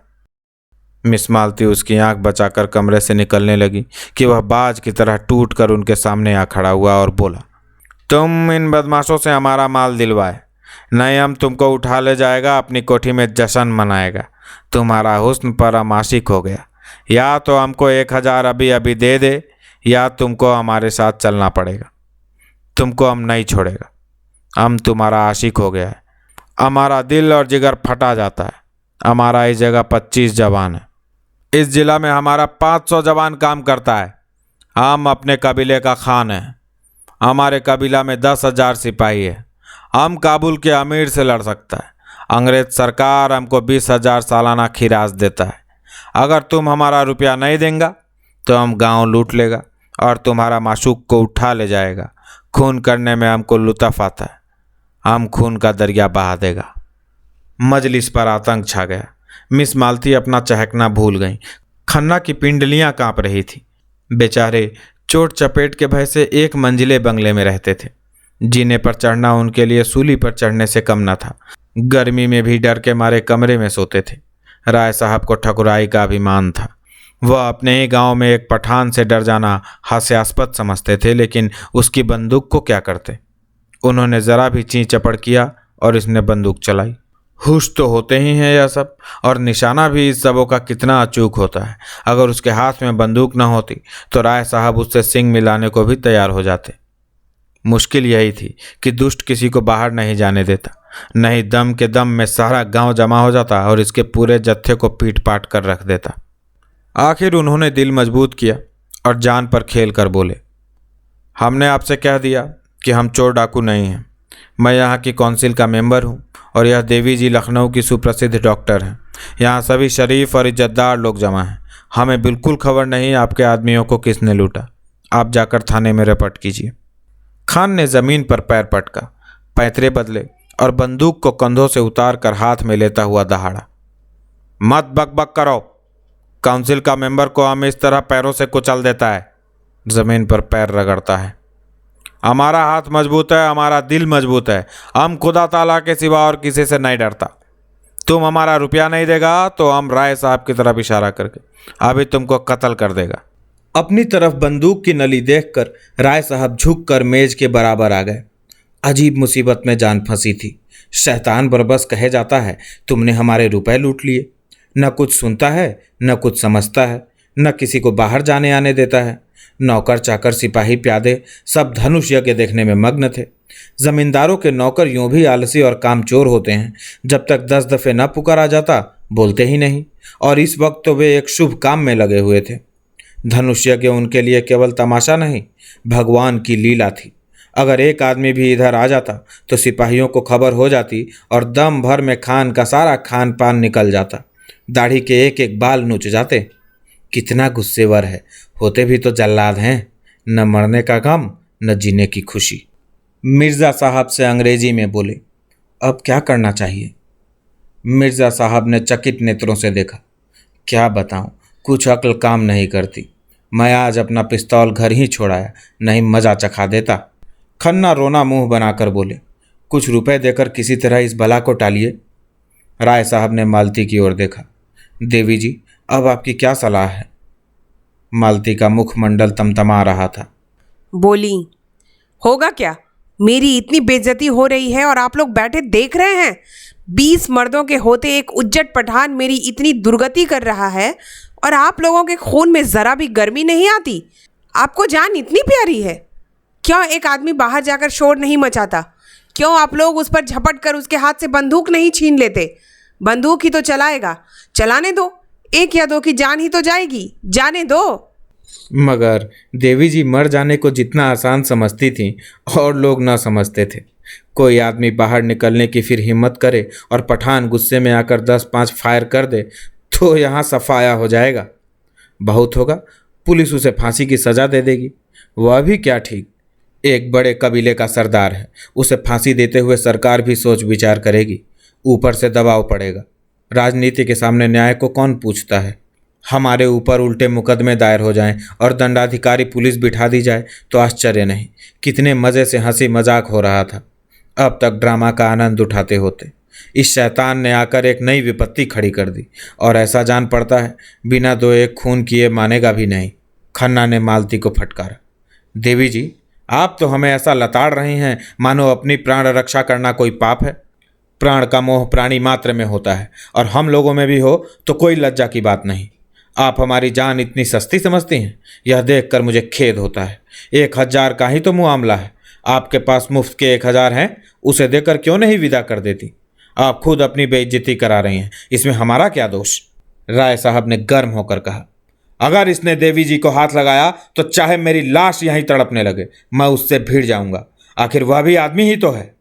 मिस मालती उसकी आंख बचाकर कमरे से निकलने लगी कि वह बाज की तरह टूट कर उनके सामने आ खड़ा हुआ और बोला, तुम इन बदमाशों से हमारा माल दिलवाए, नहीं हम तुमको उठा ले जाएगा, अपनी कोठी में जश्न मनाएगा। तुम्हारा हुस्न पर हम आशिक हो गया। या तो हमको 1000 अभी अभी दे दे, या तुमको हमारे साथ चलना पड़ेगा। तुमको हम नहीं छोड़ेगा। हम तुम्हारा आशिक हो गया है। हमारा दिल और जिगर फटा जाता है। हमारा इस जगह 25 जवान है। इस जिला में हमारा 500 जवान काम करता है। हम अपने कबीले का खान हैं। हमारे कबीला में 10,000 सिपाही है। हम काबुल के अमीर से लड़ सकता है। अंग्रेज सरकार हमको 20,000 सालाना खिराज देता है। अगर तुम हमारा रुपया नहीं देंगे तो हम गांव लूट लेगा और तुम्हारा माशूक को उठा ले जाएगा। खून करने में हमको लुत्फ आता है। हम खून का दरिया बहा देगा। मजलिस पर आतंक छा गया। मिस मालती अपना चहकना भूल गईं। खन्ना की पिंडलियां कांप रही थी। बेचारे चोट चपेट के भय से एक मंजिले बंगले में रहते थे। जीने पर चढ़ना उनके लिए सूली पर चढ़ने से कम न था। गर्मी में भी डर के मारे कमरे में सोते थे। राय साहब को ठकुराई का अभिमान था। वह अपने ही गांव में एक पठान से डर जाना हास्यास्पद समझते थे, लेकिन उसकी बंदूक को क्या करते। उन्होंने ज़रा भी ची चपड़ किया और इसने बंदूक चलाई। हुश तो होते ही हैं यह सब, और निशाना भी इस सबों का कितना अचूक होता है। अगर उसके हाथ में बंदूक न होती तो राय साहब उससे सिंग मिलाने को भी तैयार हो जाते। मुश्किल यही थी कि दुष्ट किसी को बाहर नहीं जाने देता, नहीं दम के दम में सारा गांव जमा हो जाता और इसके पूरे जत्थे को पीट पाट कर रख देता। आखिर उन्होंने दिल मजबूत किया और जान पर खेल कर बोले, हमने आपसे कह दिया कि हम चोर डाकू नहीं हैं। मैं यहाँ की काउंसिल का मेंबर हूँ और यह देवी जी लखनऊ की सुप्रसिद्ध डॉक्टर हैं। यहाँ सभी शरीफ और इज्जतदार लोग जमा हैं। हमें बिल्कुल खबर नहीं आपके आदमियों को किसने लूटा। आप जाकर थाने में रिपोर्ट कीजिए। खान ने ज़मीन पर पैर पटका, पैंतरे बदले और बंदूक को कंधों से उतार कर हाथ में लेता हुआ दहाड़ा, मत बक बक करो। काउंसिल का मेंबर को हम इस तरह पैरों से कुचल देता है, ज़मीन पर पैर रगड़ता है। हमारा हाथ मजबूत है, हमारा दिल मजबूत है। हम खुदा ताला के सिवा और किसी से नहीं डरता। तुम हमारा रुपया नहीं देगा तो हम राय साहब की तरफ इशारा करके अभी तुमको कत्ल कर देगा। अपनी तरफ बंदूक की नली देखकर राय साहब झुक कर मेज के बराबर आ गए। अजीब मुसीबत में जान फंसी थी। शैतान बरबस कहे जाता है, तुमने हमारे रुपए लूट लिए। न कुछ सुनता है, न कुछ समझता है, न किसी को बाहर जाने आने देता है। नौकर चाकर सिपाही प्यादे सब धनुष यज्ञ देखने में मग्न थे। जमींदारों के नौकर यूं भी आलसी और कामचोर होते हैं, जब तक 10 दफे न पुकारा जाता बोलते ही नहीं। और इस वक्त तो वे एक शुभ काम में लगे हुए थे। धनुष यज्ञ उनके लिए केवल तमाशा नहीं, भगवान की लीला थी। अगर एक आदमी भी इधर आ जाता तो सिपाहियों को खबर हो जाती और दम भर में खान का सारा खान पान निकल जाता। दाढ़ी के एक एक बाल नोच जाते। कितना गुस्सेवर है, होते भी तो जल्लाद हैं। न मरने का गम, न जीने की खुशी। मिर्ज़ा साहब से अंग्रेजी में बोले, अब क्या करना चाहिए? मिर्ज़ा साहब ने चकित नेत्रों से देखा। क्या बताऊं, कुछ अक्ल काम नहीं करती। मैं आज अपना पिस्तौल घर ही छोड़ाया, नहीं मज़ा चखा देता। खन्ना रोना मुंह बनाकर बोले, कुछ रुपए देकर किसी तरह इस बला को टालिए। राय साहब ने मालती की ओर देखा। देवी जी, अब आपकी क्या सलाह है? मालती का मुखमंडल तमतमा रहा था। बोली, होगा क्या? मेरी इतनी बेइज्जती हो रही है और आप लोग बैठे देख रहे हैं। 20 मर्दों के होते एक उज्जट पठान मेरी इतनी दुर्गति कर रहा है और आप लोगों के खून में ज़रा भी गर्मी नहीं आती। आपको जान इतनी प्यारी है, क्यों एक आदमी बाहर जाकर शोर नहीं मचाता? क्यों आप लोग उस पर झपट कर उसके हाथ से बंदूक नहीं छीन लेते? बंदूक ही तो चलाएगा, चलाने दो। 1 या 2 की जान ही तो जाएगी, जाने दो। मगर देवी जी मर जाने को जितना आसान समझती थीं और लोग ना समझते थे। कोई आदमी बाहर निकलने की फिर हिम्मत करे और पठान गुस्से में आकर 10-5 फायर कर दे तो यहाँ सफाया हो जाएगा। बहुत होगा, पुलिस उसे फांसी की सज़ा दे देगी। वह भी क्या ठीक, एक बड़े कबीले का सरदार है। उसे फांसी देते हुए सरकार भी सोच विचार करेगी। ऊपर से दबाव पड़ेगा। राजनीति के सामने न्याय को कौन पूछता है? हमारे ऊपर उल्टे मुकदमे दायर हो जाएं और दंडाधिकारी पुलिस बिठा दी जाए तो आश्चर्य नहीं। कितने मज़े से हंसी मजाक हो रहा था। अब तक ड्रामा का आनंद उठाते होते। इस शैतान ने आकर एक नई विपत्ति खड़ी कर दी और ऐसा जान पड़ता है बिना 2-1 खून किए मानेगा भी नहीं। खन्ना ने मालती को फटकारा। देवी जी, आप तो हमें ऐसा लताड़ रही हैं मानो अपनी प्राण रक्षा करना कोई पाप है। प्राण का मोह प्राणी मात्र में होता है और हम लोगों में भी हो तो कोई लज्जा की बात नहीं। आप हमारी जान इतनी सस्ती समझती हैं, यह देखकर मुझे खेद होता है। 1000 का ही तो मुआमला है। आपके पास मुफ्त के 1000 हैं, उसे देकर क्यों नहीं विदा कर देती? आप खुद अपनी बेइज्जती करा रही हैं, इसमें हमारा क्या दोष? राय साहब ने गर्म होकर कहा, अगर इसने देवी जी को हाथ लगाया तो चाहे मेरी लाश यहीं तड़पने लगे, मैं उससे भिड़ जाऊंगा। आखिर वह भी आदमी ही तो है।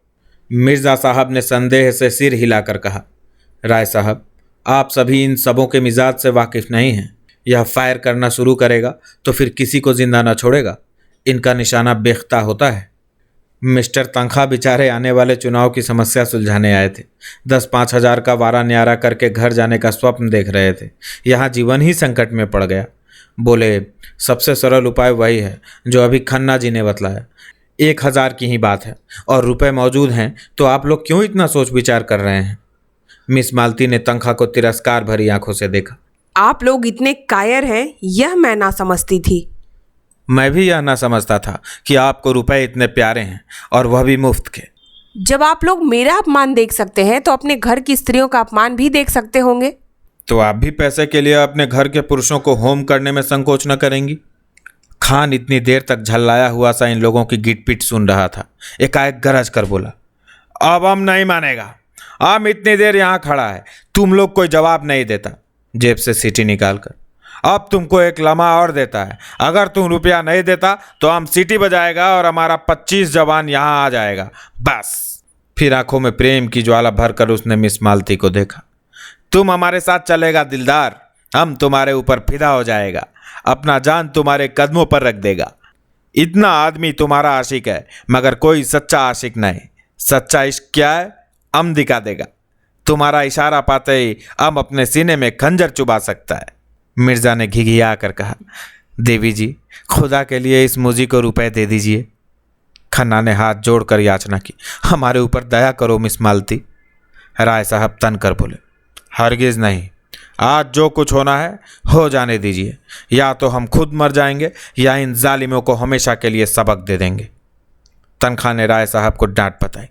मिर्ज़ा साहब ने संदेह से सिर हिलाकर कहा, राय साहब, आप सभी इन सबों के मिजाज से वाकिफ नहीं हैं। यह फायर करना शुरू करेगा तो फिर किसी को जिंदा न छोड़ेगा। इनका निशाना बेख्ता होता है। मिस्टर तनख्वाह बेचारे आने वाले चुनाव की समस्या सुलझाने आए थे। 10-5 हज़ार का वारा न्यारा करके घर जाने का स्वप्न देख रहे थे। यहाँ जीवन ही संकट में पड़ गया। बोले, सबसे सरल उपाय वही है जो अभी खन्ना जी ने बतलाया। 1000 की ही बात है और रुपए मौजूद हैं, तो आप लोग क्यों इतना सोच विचार कर रहे हैं? मिस मालती ने तनखा को तिरस्कार भरी आंखों से देखा। आप लोग इतने कायर हैं, यह मैं ना समझती थी। मैं भी यह ना समझता था कि आपको रुपए इतने प्यारे हैं, और वह भी मुफ्त के। जब आप लोग मेरा अपमान देख सकते हैं तो अपने घर की स्त्रियों का अपमान भी देख सकते होंगे। तो आप भी पैसे के लिए अपने घर के पुरुषों को होम करने में संकोच न करेंगी? खान इतनी देर तक झल्लाया हुआ सा इन लोगों की गिटपिट सुन रहा था। एकाएक गरज कर बोला, अब हम नहीं मानेगा। हम इतनी देर यहाँ खड़ा है, तुम लोग कोई जवाब नहीं देता। जेब से सीटी निकालकर, अब तुमको एक लम्हा और देता है। अगर तुम रुपया नहीं देता तो हम सीटी बजाएगा और हमारा 25 जवान यहाँ आ जाएगा, बस। फिर आंखों में प्रेम की ज्वाला भरकर उसने मिस मालती को देखा। तुम हमारे साथ चलेगा दिलदार, हम तुम्हारे ऊपर फिदा हो जाएगा, अपना जान तुम्हारे कदमों पर रख देगा। इतना आदमी तुम्हारा आशिक है, मगर कोई सच्चा आशिक नहीं। सच्चा इश्क क्या है, हम दिखा देगा। तुम्हारा इशारा पाते ही हम अपने सीने में खंजर चुभा सकता है। मिर्जा ने घिघिया कर कहा, देवी जी, खुदा के लिए इस मुझी को रुपए दे दीजिए। खन्ना ने हाथ जोड़कर याचना की, हमारे ऊपर दया करो मिस मालती। राय साहब तन कर बोले, हरगिज नहीं, आज जो कुछ होना है हो जाने दीजिए। या तो हम खुद मर जाएंगे या इन जालिमों को हमेशा के लिए सबक दे देंगे। तनखा ने राय साहब को डांट बताई,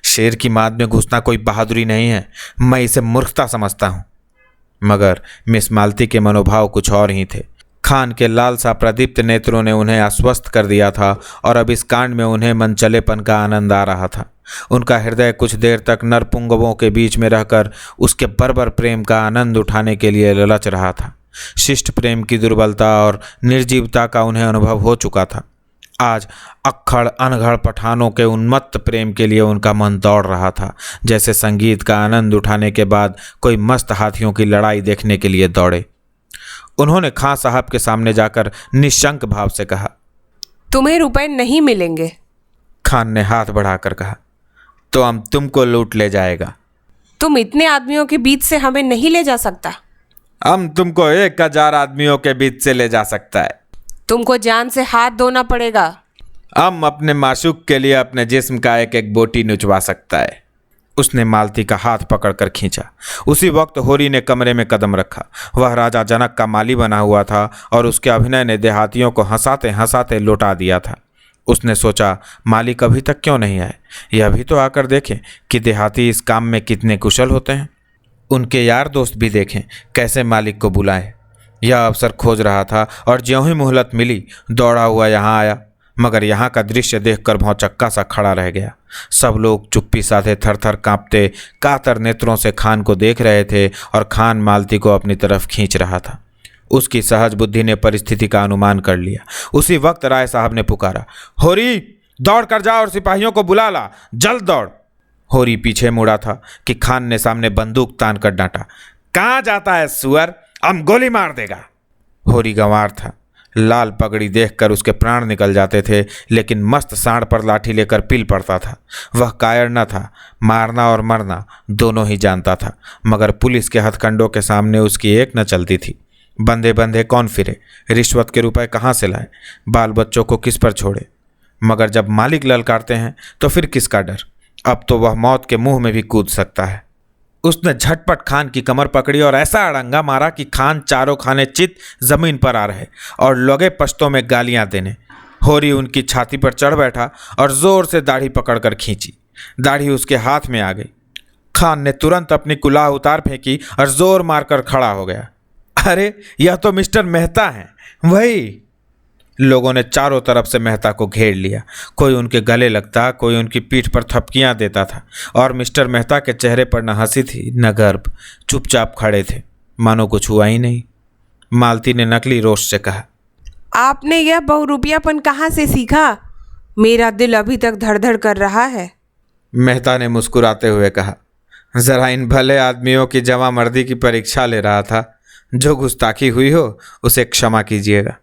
शेर की माद में घुसना कोई बहादुरी नहीं है, मैं इसे मूर्खता समझता हूँ। मगर मिस मालती के मनोभाव कुछ और ही थे। खान के लाल सा प्रदीप्त नेत्रों ने उन्हें आश्वस्त कर दिया था और अब इस कांड में उन्हें मनचलेपन का आनंद आ रहा था। उनका हृदय कुछ देर तक नरपुंगवों के बीच में रहकर उसके बर्बर प्रेम का आनंद उठाने के लिए ललच रहा था। शिष्ट प्रेम की दुर्बलता और निर्जीवता का उन्हें अनुभव हो चुका था। आज अक्खड़ अनघड़ पठानों के उन्मत्त प्रेम के लिए उनका मन दौड़ रहा था, जैसे संगीत का आनंद उठाने के बाद कोई मस्त हाथियों की लड़ाई देखने के लिए दौड़े। उन्होंने खां साहब के सामने जाकर निशंक भाव से कहा, तुम्हें रुपए नहीं मिलेंगे। खान ने हाथ बढ़ाकर कहा, तो हम तुमको लूट ले जाएगा। तुम इतने आदमियों के बीच से हमें नहीं ले जा सकता। हम तुमको 1000 आदमियों के बीच से ले जा सकता है। तुमको जान से हाथ धोना पड़ेगा। हम अपने माशूक के लिए अपने जिस्म का एक एक बोटी नुचवा सकता है। उसने मालती का हाथ पकड़कर खींचा। उसी वक्त होरी ने कमरे में कदम रखा। वह राजा जनक का माली बना हुआ था और उसके अभिनय ने देहातियों को हंसाते हंसाते लौटा दिया था। उसने सोचा, मालिक अभी तक क्यों नहीं आए, यह भी तो आकर देखें कि देहाती इस काम में कितने कुशल होते हैं। उनके यार दोस्त भी देखें कैसे मालिक को बुलाएं। यह अवसर खोज रहा था और ज्यों ही मोहलत मिली दौड़ा हुआ यहाँ आया, मगर यहाँ का दृश्य देखकर भौचक्का सा खड़ा रह गया। सब लोग चुप्पी साधे थर थर कांपते कातर नेत्रों से खान को देख रहे थे और खान मालती को अपनी तरफ खींच रहा था। उसकी सहज बुद्धि ने परिस्थिति का अनुमान कर लिया। उसी वक्त राय साहब ने पुकारा, होरी दौड़ कर जा और सिपाहियों को बुला ला, जल्द दौड़। होरी पीछे मुड़ा था कि खान ने सामने बंदूक तान कर डांटा, कहाँ जाता है सुअर, हम गोली मार देगा। होरी गंवार था। लाल पगड़ी देखकर उसके प्राण निकल जाते थे, लेकिन मस्त सांड पर लाठी लेकर पील पड़ता था। वह कायर न था, मारना और मरना दोनों ही जानता था, मगर पुलिस के हथकंडों के सामने उसकी एक न चलती थी। बंधे बंधे कौन फिरे, रिश्वत के रुपए कहाँ से लाए, बाल बच्चों को किस पर छोड़े। मगर जब मालिक ललकारते हैं तो फिर किसका डर। अब तो वह मौत के मुंह में भी कूद सकता है। उसने झटपट खान की कमर पकड़ी और ऐसा अड़ंगा मारा कि खान चारों खाने चित जमीन पर आ रहे और लगे पश्तों में गालियां देने। होरी उनकी छाती पर चढ़ बैठा और जोर से दाढ़ी पकड़कर खींची। दाढ़ी उसके हाथ में आ गई। खान ने तुरंत अपनी कुलाह उतार फेंकी और जोर मारकर खड़ा हो गया। अरे यह तो मिस्टर मेहता हैं, वही। लोगों ने चारों तरफ से मेहता को घेर लिया। कोई उनके गले लगता, कोई उनकी पीठ पर थपकियां देता था, और मिस्टर मेहता के चेहरे पर न हंसी थी न गर्व। चुपचाप खड़े थे, मानो कुछ हुआ ही नहीं। मालती ने नकली रोष से कहा, आपने यह बहुरूपियापन कहाँ से सीखा? मेरा दिल अभी तक धड़धड़ कर रहा है। मेहता ने मुस्कुराते हुए कहा, जरा इन भले आदमियों की जमा मर्दी की परीक्षा ले रहा था। जो गुस्ताखी हुई हो उसे क्षमा कीजिएगा।